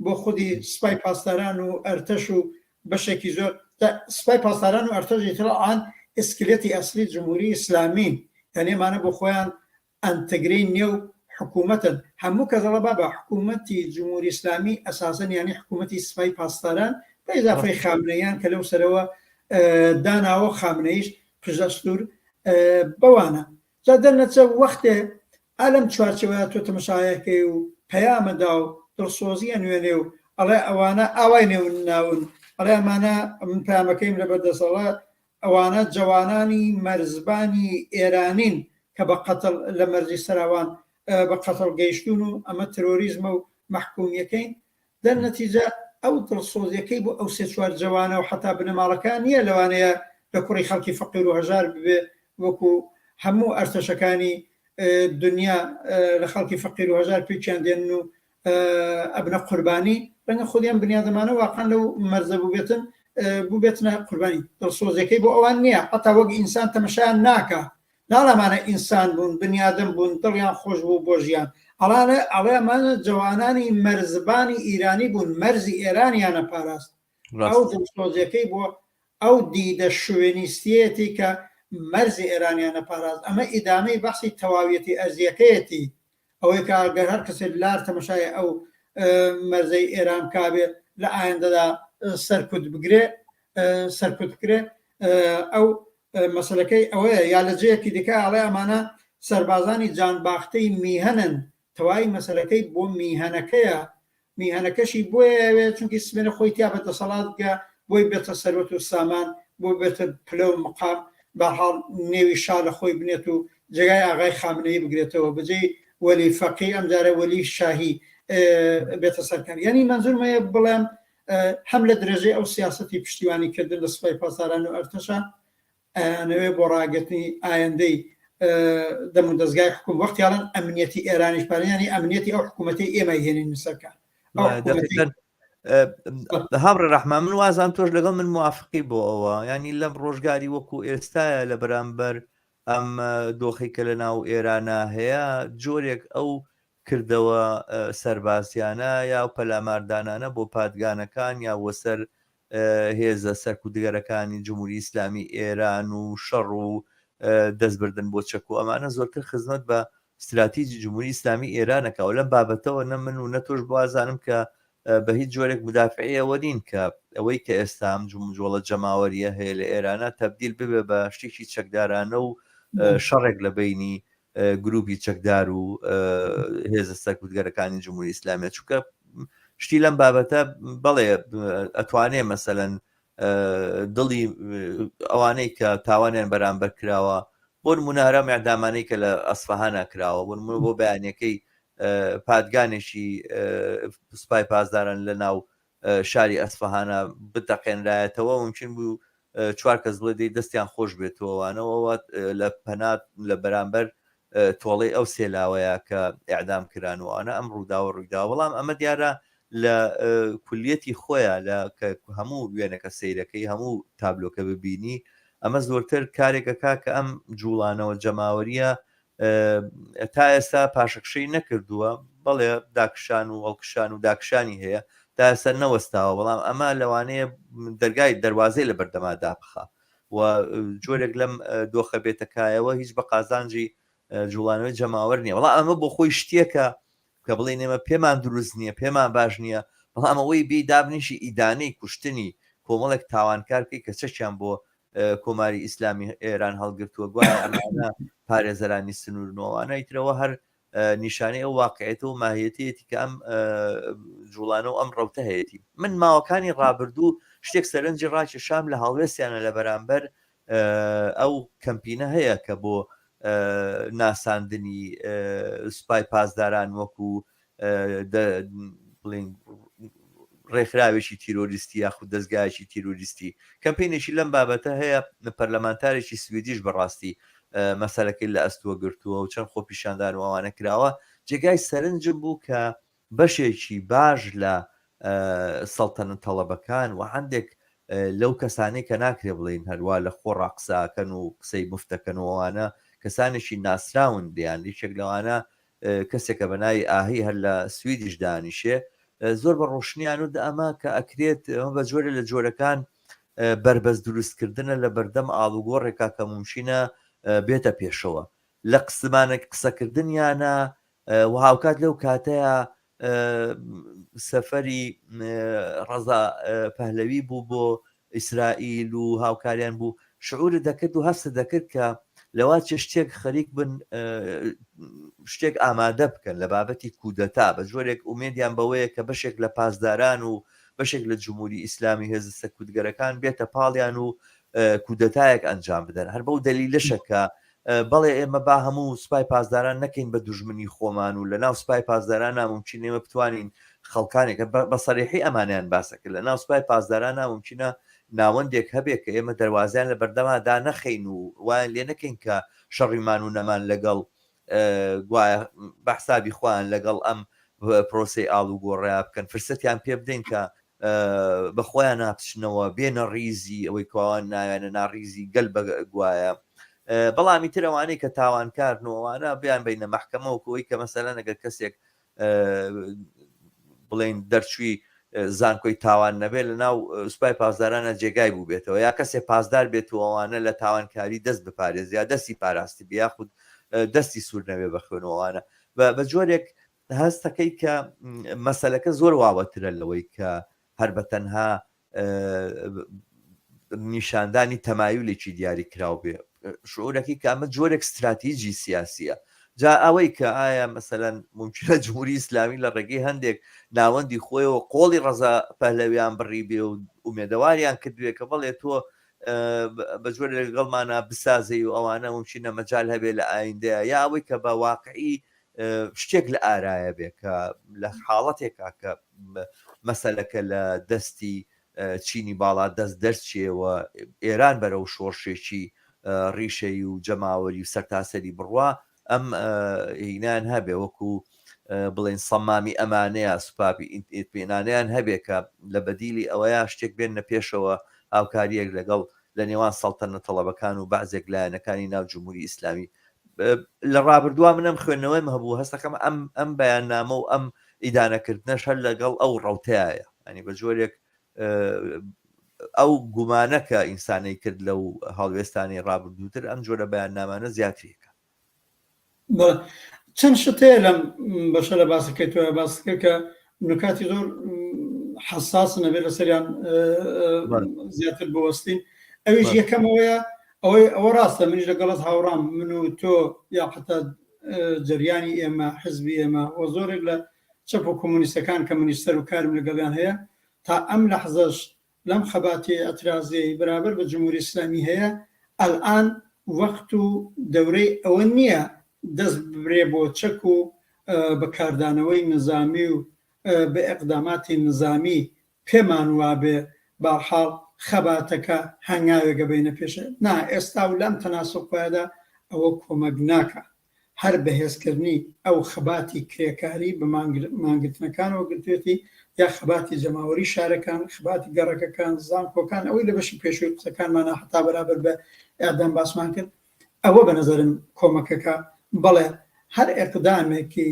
بۆ خودی سوپای پاسداران و ئەرتەش و بەشێکی زۆر سوپای پاسداران و ئەرتەشی ترڵان ئسکلێتی ئەسلی جمهوری ئیسلامین یعنی ئەمانە بۆ خۆیان ئەنتەگرەی نێو حکوومەتن هەموو کەسەڵە بە حکوومەتی جمهوری ئیسلامی ئەساسەن یعنی حکوومەتی سوپای پاسداران بە ئیزافەی خامنەیان کە لەو سەرەوە داناوە خامنەیش پشدەستور بەوانە جا دەرنەچە وەختێ ئالەم چوارچەوەیە تۆ تەمەشایەکەی و پەیامەدا و دڵسۆزیە نوێنێ و ئەڵێ ئەوانە ئاوای نێون ناون ئەڵێ ئەمانە من پەیامەکەیم لە بەردەسەڵە ئەوانە جوانانی مەرزبانی ئێرانین کە بە قەتڵ لە مەرجی سەراوان بە قەتڵ گەیشتون و ئەمە ترۆریزمە و مەحکومیەکەین دەرنەتیجە ئەو دڵسۆزیەکەی بۆ ئەو سێ چوار جوانە و حتا بنەماڵەکان نییە لەوانەیە لە کوڕی خەڵکی فەقیر و هەژار ببێ وەکو هەموو ئەرتەشەکانی دنیا لە خەڵکی فەقیر و هەژار پێچیان دێن و ئەبنە قوربانی ڕەنگە خودیان بنیادەمانە واقعا لەو مەرزە بوو بێتنە قوربانی دڵسۆزیەکەی بۆ ئەوان نییە حتا وەک ئینسان تەمەشایان ناکە ناڵەمانە ئینسان بوون بنیادم بوون دڵیان خۆش بوو بۆ ژیان ئەڵێمانە جوانانی مەرزبانی ئیرانی بوون مەرزی ئێرانیانە پاراست ئەو دڵسۆزیەکەی بۆ ئەو دیدە شوێنیستیەتی کە مەرزی ئێرانیانە پاراست ئەمە ئیدامەی بەحسی تەواویەتی ئەرزیەکەیەتی ئەوەی کە ئەگەر هەر کەسێک لار تەمەشای ئەو مەرزەی ئێران کابێ لە ئایندەدا سەرکوت بکرێ ئەو مەسەلەکەی ئەوەیە یا لە جەیەکی دیکە ئاڵێ ئەمانە سەربازانی جانباختەی میهەنن تەواوی مەسەلەکەی بۆ میهەنەکەیە میهەنەکەشی بۆیە چونکی سمێنە خۆی تیا بە دەسەڵاتگە بۆی بێتە سەروەت و سامان بۆ بێتە پلە و مقام بەحاڵ نێوی شا لە خۆی بنێت و جێگای ئاغای خامنەیی بگرێتەوە بەجێی وەلی فەقی ئەم جارە وەلی شاهی بێتە سەرکار یعنی منزورمەیە بڵێم هەم لە درێژەی ئەو سیاسەتی پشتیوانی کردن لە سوپای پاسداران و ئەرتەشە ئەنەوێ بۆ ڕاگرتنی ئایندەی دەم و دەستگای حکوم وەختیاڵەن ئەمنیەتی ئێرانیش پارێنانی ئەمنیەتی ئەو حکوومەتی ئێمە هێنین سەرکار هەمڕێ ڕەحمان من وازان تۆش لەگەڵ من موافقی بۆ ئەوە ینی لەم ڕۆژگاری وەکو ئێستایە لە بەرامبەر ئەم دۆخی کە لە ناو ئێرانە هەیە جۆرێک ئەو کردەوە سەرباسیانە یا پەلاماردانانە بۆ پادگانەکان یا وەسەر هێزە سەرکوتگەرەکانی جمهوری ئیسلامی ئێران و شەڕ و دەستبردن بۆ چەک و ئەمانە زۆرتر خزمەت بە استراتیجی جمهوری ئیسلامی ئێرانەکە و لەم بابەتەوە نە من و نەتۆش بوازانم کە بە هیچ جۆرێک مدافعەوە نین کە ئەوەی کە ئێستا ئەم جۆڵە جەماوەریە هەیە لە ئێرانە تەبدیل ببێ بە شتێکی چەکدارانە و شەڕێک لە بینی گروپی چەکدار و هێزە سەرکوتگەرەکانی جمهوری ئیسلامی چونکە شتی لەم بابەتە بەڵێ ئەتوانێ مەسەلەن دڵی ئەوانەی کە تاوانیان بەرامبەر کراوە بۆ نمونە میعدامانەی کە لە ئەسفەهانە کراوە بۆ بەیانەکەی پادگانێکی سوپای پاسداران لە ناو شاری ئەسفەهانە بتەقێنرایەتەوە ممکن بوو 4 کەس بڵێ دەی دەستیان خۆش بێتەوەوانەوە لە پەنات لە بەرامبەر تۆڵەی ئەو سێلاوەیە کە ئیعدام کرانوانە ئەم ڕووداوە ڕوویداوە بەڵام ئەمە دیارە لە کولیەتی خۆیان لە هەموو وێنەکە سیرەکەی هەموو تابلۆکە ببینی ئەمە زۆرتر کارێکەکە کە ئەم جوڵانەوە جەماوەریە تا ئێستا پاشەکشەی نەکردووە بەڵێ داکشان و هەڵکشان و داکشانی هەیە تا ئێستا نەوەستاوە بەڵام ئەمە لەوانەیە دەرگای دەواازەی لە بەردەما دابخە و جۆرێک لەم دۆخە بێتەکایەوە هیچ بە قازانجی جوڵانەوەی جەماوەر نییە بەڵام ئەمە بۆ خۆی شتێکە کە بڵێ نێمە پێمان دروست نییە پێمان باش نییە بەڵام ئەوەی بێ دابنیشی ئیدانەی کوشتنی کۆمەڵێک تاوانکارکەی کە چەکیان بۆ کۆماری ئیسلامی ئێران هەڵگرتووە گوایە ئەمانە پارێزەرانی سنوورنەوەوانە ئیترەوە هەر نیشانەی ئەو واقعێتە و ماهیەتەتی کە ئەم جوڵانە و ئەم ڕەوتە هەیەی من ماوەکانی ڕابردوو شتێک سەرنجی ڕاکێشام لە هەڵوێستیانە لە بەرامبەر ئەو کەمپینە هەیە کە بۆ ناساندنی سوپای پاسداران وەکو بڵین ڕێکخراوێکی تیرۆریستی یاخود دەستگایکی تیرۆریستی کەمپینێکی لەم بابەتە هەیە پەرلەمانتارێکی سوێدیش بەڕاستی مەسەلەکەی لە ئەستووە گرتووە و چەند خۆ پیشاندان وانە کراوە جێگای سەرنجم بوو کە بەشێکی باش لە سەڵتەنەت تەڵەبەکان و هەندێک لەو کەسانەی کە ناکرێ بڵین هەروە لە خۆ ڕاقساکەن و قسەی مفتەکەنەوەوانە کەسانێکی ناسراون دیان لیچێک لەوانە کەسێکە بەناوی ئاهی هەر لە سویدیش دانیشێ زۆر بە ڕۆشنیان و ئەمە کە ئەکرێت ئەمە بە جۆرە لە جۆرەکان بربەز دروستکردنە لە بەردەم ئاڵوگۆڕێکا کە ممشینە بێتە پێشەوە لە قسمانێک قسەکردنیانە و هاوکات لەو کاتەیە سەفەری ڕەزا پەهلەوی بوو بۆ ئیسرائیل و هاوکاریان بوو شعورە دەکرد و هەستە دەکرد کە لەوا چ شتێک خەریک بن شتێک ئامادە بکەن لە بابەتی کودەتا بە جۆرێک ئومێدیان بەوەیە کە بەشێک لە پاسداران و بەشێک لە جمهوری ئیسلامی هێزە سەرکوتگەرەکان بێتە پاڵیان و کودەتایەک ئەنجام بدەن هەر بەو دەلیلەشەکە بەڵێ ئێمە با هەموو سوپای پاسداران نەکەین بە دوژمنی خۆمان و لە ناو سوپای پاسداران ناممکن ئێمە بتوانین خەڵکانێکە بە سەریحی ئەمانیان باسەکرد لە ناو سوپای پاسداران ناممکنە ناوەندێک هەبێت کە ئێمە دەواازیان لە بەردەمادا نەخەین و وایان لێ نەکەین کە شەڕیمان و نەمان لەگەڵ گوایە بەحسابی خۆیان لەگەڵ ئەم پرۆسی ئاڵوگۆڕیا بکەن فرسەتیان پێ بدەین کە بە خۆیان ناپچنەوە بێنە ڕیزی ئەوەی کاوان ناوێنە ناڕیزی گەل بە گوایە بەڵامی ترەوانەی کە تاوانکارنەوەوانە بیان بینە مەحکەمەوەکەوەی کە مەسەلەن ئەگەر کەسێک بڵێن دەرچووی زانکۆی تاوان نەبێت لە ناو سوپای پاسدارانە جێگای بوو بێتەوە یا کەسێک پاسدار بێتەوەوانە لە تاوانکاری دەست بپارێز یا دەستی پاراستی بیاخود دەستی سوور نەبێ بە خوێنەوەوانە بە جۆرێک هەستەکەی کە مەسەلەکە زۆر واوەترە لەوەی کە هەر بە تەنها نیشاندانی تەمایلێکی دیاری کراو بێ شعورەکەی کە ئەمە جۆرێک استراتیژی سیاسیە جا ئەوەی کە ئایا مەسەلەن ممکنە جمهوری ئیسلامی لە ڕێگەی هەندێک ناوەندی خۆیەوە قۆڵی ڕەزا پەهلەویان بڕی بێ و ئومێدەواریان کردوێ کە بەڵێ تۆ بە جۆرە لەگەڵمانە بسازەی و ئەوانە ممکنە مەجال هەبێ لە ئایندەیە یا ئەوەی کە بە واقعی شتێک لە ئارایە بێ کە لە حاڵەتێکا کە مەسەلەکە لە دەستی چینی باڵا دەست دەرچێەوە ئێران بەرەو شۆڕشێکی ڕیشەی و جەماوەری و سەرتاسەری بڕوا ئەم هینان هەبێ وەکو بڵێن سەمامی ئەمانەیە سوپاپی ئیتمێنانیان هەبێ کە لە بەدیلی ئەوەیە شتێک بێنە پێشەوە هاوکاریەک لەگەڵ لە نێوان سەڵتەنە تەڵەبەکان و بەعزێک لایەنەکانی ناو جمهوری ئیسلامی لە ڕابردووە منم خوێندنەوەیم هەبوو هەستەکەم ئەم بەیاننامە و ئەم ئیدانەکردنەش هەر لەگەڵ ئەو ڕەوتایە ئەنی بە جۆرێک ئەو گومانەکە ئینسانەی کرد لەو هەڵوێستانی ڕابردووتر ئەم جۆرە بەیاننامانە زیاتریەکە چەند شتەیە لەم بەشە لە باسەکەی تۆ باسەکە کە نکاتی زۆر حساس نەبێت لە سەریان زیاتر بوەستین ئەویش یەکەمەوەیە ئەوە ڕاستە، منیش لەگەڵت هاوڕام، من و تۆ یا حتا جریانی ئێمە حزبی ئێمە و زۆرێک لە چەپ و کۆمونیستەکان کە منیستەر و کارم لەگەڵیان هەیە تا ئەم لەحزەش لەم خەباتی ئەترازی بەرابەر بە جمهوری ئیسلامی هەیە. ئەلئان وەخت و دەورەی ئەوە نییە دەست ببرێ بۆ چەک و بەکاردانەوەی نظامی و بە ئەقداماتی نظامی پێمان وابێ باحاڵ خەباتەکە هەنگاوێکە بینە پێشە. نا ئێستا و لەم تەناسبقادا ئەوە کۆمەک ناکە هەر بەهێزکردنی ئەو خەباتی کرێکاری بە مانگرتنەکانەوە گرتوێتی یا خەباتی جەماوەری شارەکان، خەباتی گەڕەکەکان، زانکۆکان، ئەوەی لە بەشی پێشووی قسەکانمانە حتا بەرابەر بە ئێدام باسمان کرد. ئەوە بە نەزەرم کۆمەکەکە. بەڵێ هەر ئەقدامێکی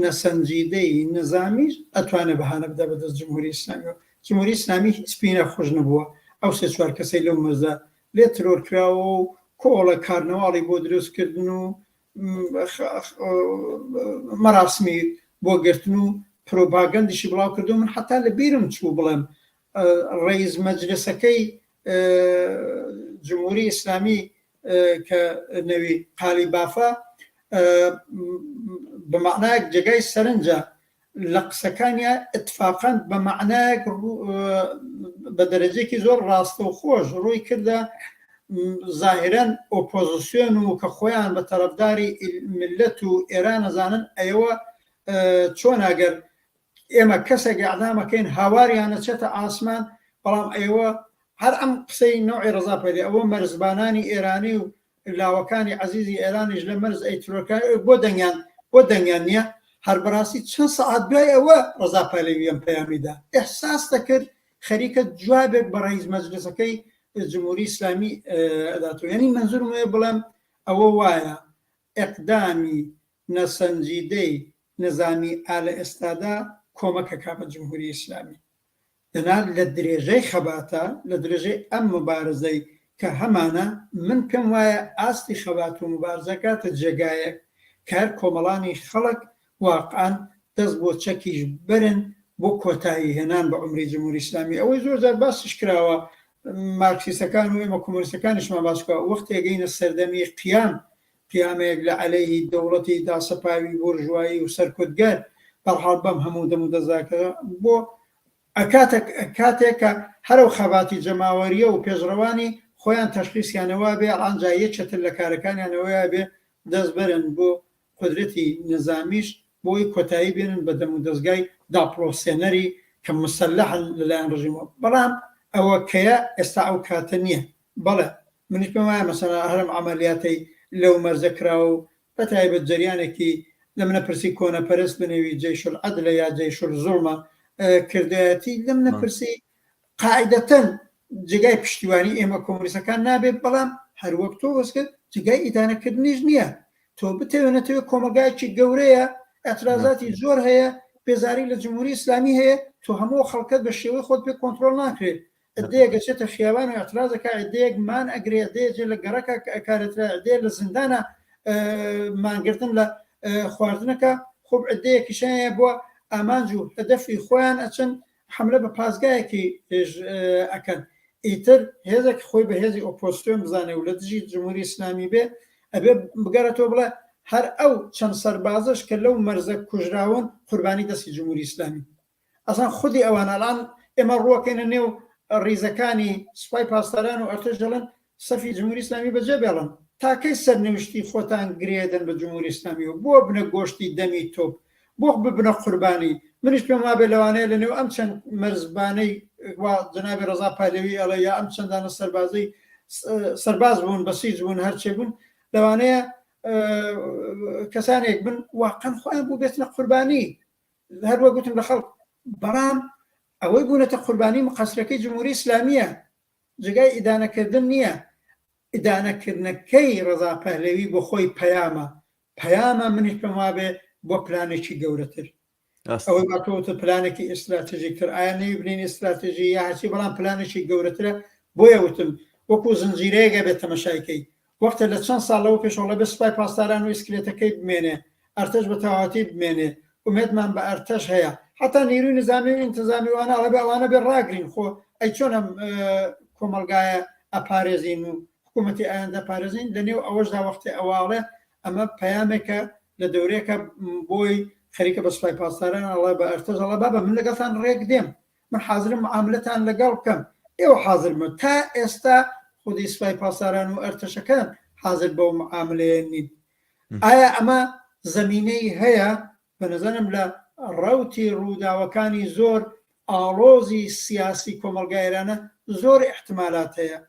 نەسەنجیدەی نظامیش ئەتوانێت بەهانە بدە بەدەست جمهوری ئیسلامی. جمهوری ئیسلامی هیچ پێی خۆش نەبووە ئەو سێ چوار کەسەی لەو مەرزە لێ ترۆرکراوە و کۆڵە کارنەواڵی بۆ دروستکردن و مەراسمی بۆ گرتن و پرۆپاگەندیشی بڵاو کردو. من حتا لە بیرم چوو بڵێم ڕئیس مەجلسەکەی جمهوری ئیسلامی کە نەوی قالی بافە بە معنایەک جێگای سەرنجە لە قسەکانیە اتفاقاً بە معنایەک بە دەرەجێکی زۆر ڕاستە و خۆش ڕووی کردە ظاهرەن ئۆپۆزیسیۆن و کە خۆیان بە تەرەفداری ملت و ئێران ئەزانن ئەوە چۆن ئەگەر ئێمە کەسێک ئەعدامەکەین هاواریانە چێتە ئاسمان، بەڵام ئێوە هەر ئەم قسەی نوعی ڕزاپەدی ئەوە مەرزبانانی ئێرانی و لاوەکانی عەزیزی ئێرانیش لە مەرز ئەیترۆکان بۆ دەنگیان نییە. هەر بەڕاستی چەند سەعات دوای ئەوە ڕزاپەلەویان پەیامیدا ئێحساس دەکرد خەریکە جوابێک بە ڕئیس مەجلسەکەی جمهوری ئیسلامی ئەداتەوە. یعنی منزورم وێ بڵێم ئەوە وایە ئەقدامی نەسەنجیدەی نظامی ئالە ئێستادا کۆمەکەکە بە جمهوری ئیسلامی دەنال لە درێژەی خەباتە، لە درێژەی ئەم مبارزەی کە هەمانە من پێم وایە ئاستی خەبات و مبارزەکاتە جێگایەک کار کۆمەڵانی خەڵک واقعاً دەست بۆ چەکیش برن بۆ کۆتایی هێنان بە عمری جمهوری ئیسلامی. ئەوەی زۆر جار باسیش کراوە، مارکسیستەکان و ئێمە کۆمۆنیستەکانیشمان باس کراوە، وەختی گەینە سەردەمی قیامێک لە عەلەیهی دەوڵەتی داسەپاوی بورژوایی و سەرکوتگەر بەرحاڵ بەم هەموو دەم و دەزاکە بۆ کاتێکە هەرو خەباتی جەماوەریە و پێشڕەوانی خۆیان تەشخیصیانەوە بێ ئەڵانجایە چەتر لە کارەکانیانەوەیە بێ دەست بەرن بۆ قدرەتی نظامیش بۆی کۆتایی بێنن بە دەم و دەستگای داپڵۆسێنەری کە مسلحن لەلایەن ڕژیمەوە. بەڵام ئەوە کەیە ئێستا ئەو کاتە نییە. بەڵێ منیش پێم وایە مەسەلا هەرم عەمەلیاتەی لەو مەرزە کراوە و بەتایبەت جەریانێکی لە منەپرسی کۆنەپەرست بنێوی جەیش العەدلە یا جەیش الزوڵمە کردایەتی لە منەپرسی قاعدەتەن جێگای پشتیوانی ئێمە کۆمۆنیستەکان نابێت، بەڵام هەر وەک تۆ وەسکرد جێگای ئیدانەکردنیش نییە. تۆ بتەوێنێتەوە کۆمەلگایەکی گەورەیە، ئەترازاتی زۆر هەیە، بێزاری لە جمهوری ئیسلامی هەیە، تۆ هەموو خەڵکت بە شێوەی خۆت پێ کۆنتڕۆڵ ناکرێت. ئەدەیە گەچێتە خیابان و ئەترازەکە ئەدەیەک مان ئەگرێ، ئەدەیە لە گەڕەکە کارێترا، ئەدەیە لە زیندانە مانگرتن لە خواردنەکە خۆ ئەدەیەکیشایە بووە ئامانج و هەدەفی خۆیان ئەچن حملە بە پازگایەکی ئەکەن. ئیتر هێزێک خۆی بە هێزی ئۆپۆزیسیۆن بزانێ و لە دژی جمهوری ئیسلامی بێ ئەبێ بگەڕێتەوە بڵێ هەر ئەو چەند سەربازش کە لەو مەرزە کوژراون قوربانی دەستی جمهوری ئیسلامی. ئەسان خودی ئەوانەڵان ئێمە ڕووەکەینە نێو ڕیزەکانی سوپای پاسداران و ئەرتش دەڵێن سەفی جمهوری ئیسلامی بەجێ بێڵن. تاکەی سەرنوشتی خۆتان گرێدەن بە جمهوری ئیسلامی و بۆ بنە گۆشتی دەمی تۆپ، بۆ ببنە قوربانی. منیش پێم وابێ لەوانەیە لە نێو ئەم چەند مەرزبانەی جەنابی ڕەزا پالەوی ئەڵێ یا ئەم چەندانە سەربازەی سەرباز بوون، بەسیج بوون، هەرچێ بوون، لەوانەیە کەسانێک بن واقعاً خۆیان بوو بێتنە قوربانی هەروە گوتم لە خەڵک. بەڵام ئەوەی بوونەتە قوربانی مقەسرەکەی جمهوری ئیسلامیە، جێگای ئیدانەکردن نییە. ئیدانەکردنەکەی ڕەزا پەهلەوی بۆ خۆی پەیامە منیش پێم وابێ بۆ پلانێکی گەورەتر. ئەوەی باتۆتە پلانێکی ئستراتێژیکتر، ئایا نەوی بنین ئستراتێژی یا هەچی، بەڵام پلانێکی گەورەترە. بۆیە وتم وەکو زنجیرەیەکە بێت تەمەشایکەی وەختە لە چەند ساڵەوە پێشەوە بە سوپای پاسداران و ئیسکلێتەکەی بمێنێ، ئەرتەش بە تەواتی بمێنێ، ومێدمان بە ئەرتەش هەیە، حتا نیروی نظامی و ئینتیزامی وانە ئەڵێ ئەوانە بێ ڕاگرین خۆ ئەی چۆن ئەم کۆمەلگایە ئەپارێزین و حکوومەتی ئایندە پارێزین لەنێو ئەوەشدا وەختی ئەواڵێ ئەمە پەیامێکە لە دەورێکە بۆی خەریکە بە سوپای پاسداران ئەڵێ بە ئەرتەژەڵە بابە من لەگەڵتان ڕێک دێم من حاضرم معاملەتان لەگەڵ بکەم ئێوە حاضرمە تا ئێستا خودی سوپای پاسداران و ئەرتەشەکان حاضر بەو معاملەیە نین ئایا ئەمە زەمینەی هەیە بە نەزانم لە ڕەوتی ڕووداوەکانی زۆر ئاڵۆزی سیاسی کۆمەلگای ئێرانە زۆر احتمالات هەیە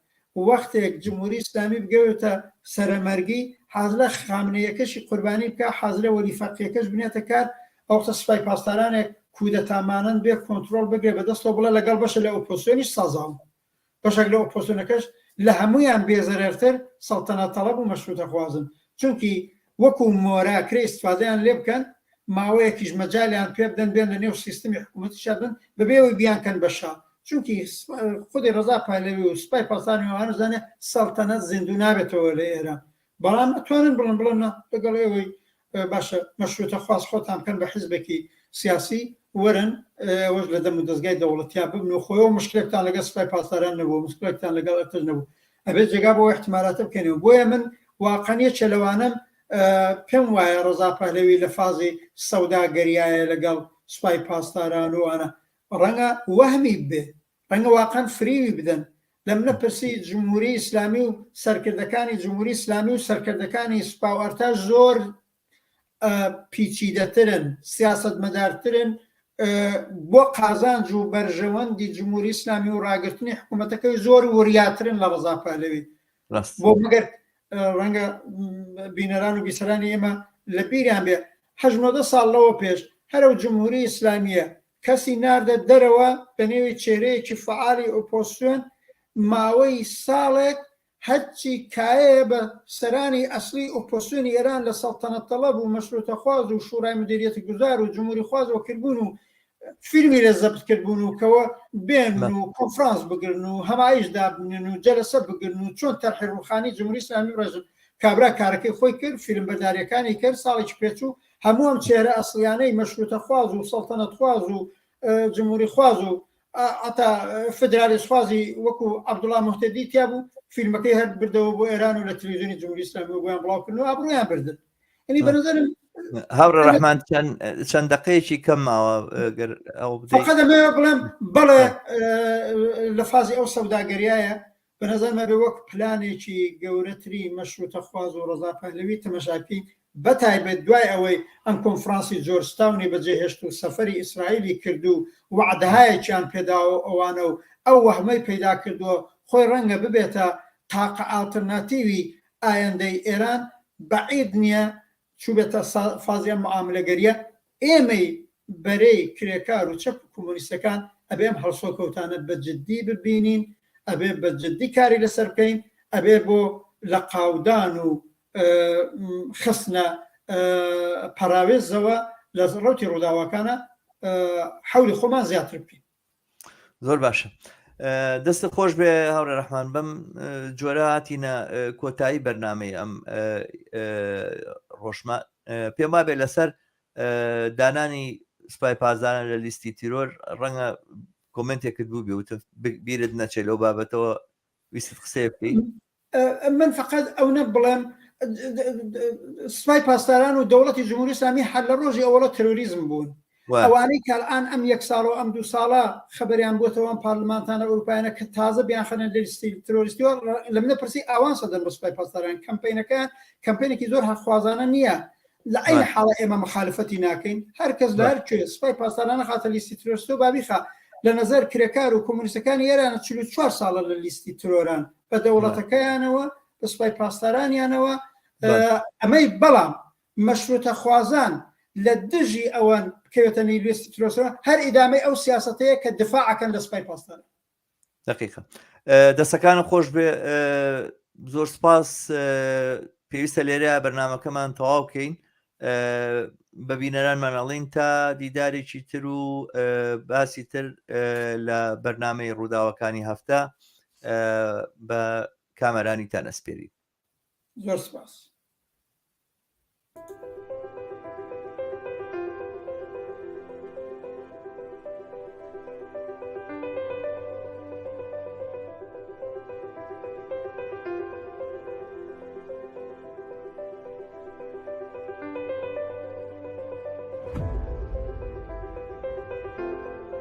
وەختێک جمهوری ئیسلامی بگەوێتە سەرەمەرگی حاضرە خامنەیەکەشی قوربانی بکە حاضرە وەلیفەقیەکەش بنێتە کار ئەوقتە سوپای پاسدارانێک کودەتامانن بێ کۆنتڕۆڵ بگرێ بەدەستەوە بڵێ لەگەڵ بەشە لە ئۆپۆزیسیۆنیش سازاڵ بەشێک لە ئۆپۆزیسیۆنەکەش لە هەمویان بێزەرێرتر سەڵتەنەت تەڵەب و مەشروطە خوازن چونکی وەکو مۆراکرێ ئیستفادەیان لێ بکەن ماوەیەکیش مەجالیان پێ بدەن بێن لە نێو سیستمی حکوومەتیشا بن بەبێەوەی بیانکەن بەشا چونکی خودی ڕەزا پایلەوی و سوپای پاسدارانی ئەوانەزانێ سەڵتەنەت زیندوو نابێتەوە لە ئێران بەڵام ئەتوانن بڵێن لەگەڵ ئێوەی باشە مەشروطە خواز خۆتان بکەن بە حیزبێکی سیاسی وەرن ئەوەش لە دەم و دەستگای دەوڵەتیا ببن و خۆیەوە مشکلێکتان لەگەڵ سوپای پاسداران نەبوو مشکلێکتان لەگەڵ ئەرتەژ نەبوو ئەبێت جێگا بۆ احتمالاتە بکەنەوە بۆیە من واقعیە چێلەوانم پێم وایە ڕەزا پەهلەوی لە فازی سەوداگەریایە لەگەڵ سوپای پاسداران و ئەنە ڕەنگە وەهمی بێ ڕەنگە واقعا فریوی بدەن لەم نەپرسی جمهوری ئیسلامی و سەرکردەکانی جمهوری ئیسلامی و سەرکردەکانی سوپا و ئەرتەش زۆر پیچیدەترن سیاسەتمەدارترن بۆ قازانج و بەرژەوەندی جمهوری ئیسلامی و ڕاگررتنی حکوومەتەکەی زۆر وریاترن لە ڕەزا پەهلەوی بۆ مەگەر ڕەنگە بینەران و بیسەرانی ئێمە لە بیریان بێ 18 ساڵ لەوە پێش هەرو جمهوری ئیسلامیە کەسی ناردە دەرەوە بە نێوی چێرەیەکی فعالی ئۆپۆزیسیۆن ماوەی ساڵێک هەرچی کایەیە بە سەرانی ئەسلی ئۆپۆزیسیۆنی ئێران لە سەڵتەنەت تەڵەب و مەشروطە خواز و شورای مدیریەتی گوزار و جمهوری خوازەوە کردبوون و فیلمی لە زەبت کردبوون و کەوە بێن و کۆنفرانس بگرن و هەمایش دابنن و جەلسە بگرن و چۆن تەرحی ڕوخانی جمهوری ئیسلامی ڕێژن کابرا کارەکەی خۆی کرد فیلم بەرداریەکانی کرد ساڵێکی پێچوو هەموو ئەم چێرە ئەسلیانەی مەشروطە خواز و سەڵتەنەت خواز و جمهوری خواز و ئەتا فدرالیست خوازی وەکو عەبدوڵڵا موحتەدی تیا بوو فیلمەکەی هەر بردەوە بۆ ئێران و لە تەلەڤیزیۆنی جمهوری ئیسلامی بۆیان بڵاوکردن و ئابڕوویان بردن ئەنی بەنظرم هاوڕە ڕەحمان چەند دقەیەکی کەم ماوە فقط ئەمەوێ بڵێم بەڵێ لە فازی ئەو سەوداگەریایە بەنظرمە بێ وەک پلانێکی گەورەتری مەشروطە خواز و ڕەزا پەهلەوی تەمەشاکەی بەتایبەت دوای ئەوەی ئەم کۆنفرانسی جۆرجتاونی بەجێهێشت و سەفەری ئیسرائیلی کرد و وعدەهایەکیان پێداوە ئەوانە و ئەو وەهمەی پەیدا کردووە خۆی ڕەنگە ببێتە تاقە ئالتەرناتیوی ئایندەی ئێران بەعید نییە چوبێتە فازیان معاملەگەریە ئێمەی بەرەی کرێکار و چەپ کۆمۆنیستەکان ئەبێم هەڵسۆکەوتانە بە جددی ببینین ئەبێ بە جددی کاری لەسەر بکەین ئەبێ بۆ لە قاودان و خستنە پەراوێزەوە لە ڕەوتی ڕووداوەکانە حەولی خۆمان زیاتر بکەین زۆر باشە دەستت خۆش بێ هاوڕێ ڕەحمان بەم جۆرە هاتینە کۆتایی بەرنامەی ئەم ڕۆژمە پێم وابێ لەسەر دانانی سوپای پاسداران لە لیستی تیرۆر ڕەنگە کۆمنتێکت بوو بێ وتە بیرت نەچێت لەو بابەتەوە ویست قسەیە بکەی من فقط ئەوە بڵێم سوپای پاسداران و دەوڵەتی جمهوری ئیسلامی هەر لە ڕۆژی ئەوەڵە تەرۆریزم بوون ئەوانەی کە ئەلان ئەم 1 ساڵ و ئەم 2 ساڵە خەبەریان بۆتەوە پارلمانتانە ئەوروپایانە کە تازە بیان خەنە لە لیستی تەرۆریستیەوە لە منە پرسی ئاوان سەدەن بە سوپای پاسداران کەمپینەکە کەمپینێکی زۆر هەرخوازانە نییە لە ئەی حاڵە ئێمە مخالفەتی ناکەین هەرکەس لە هەر کوێ سوپای پاسدارانە خاتە لیستی تەرۆریستە و بابیخە لە نەزەر کرێکار و کۆمۆنیستەکانی ئێرانە 44 ساڵە لە لیستی ترۆران بە دەوڵەتەکەیانەوە بە سوپای پاسدارانیانەوە ئەمەی بەڵام مەشروطە خوازان لە دژی ئەوان بکەوێتە لیستی ترۆرەوە هەر ئیدامەی ئەو سیاسەتەیە کە دفاعەکەن لە سوپای پاسداران دقیقە دەستەکانە خۆش بێ زۆر سپاس پێویستە لێرە بەرنامەکەمان تەواو بکەین بە بینەرانمانەڵین تا دیدارێکی تر و باسی تر لە بەرنامەی ڕووداوەکانی هەفتە بە کامەرانی تانەسپێری زۆر سپاس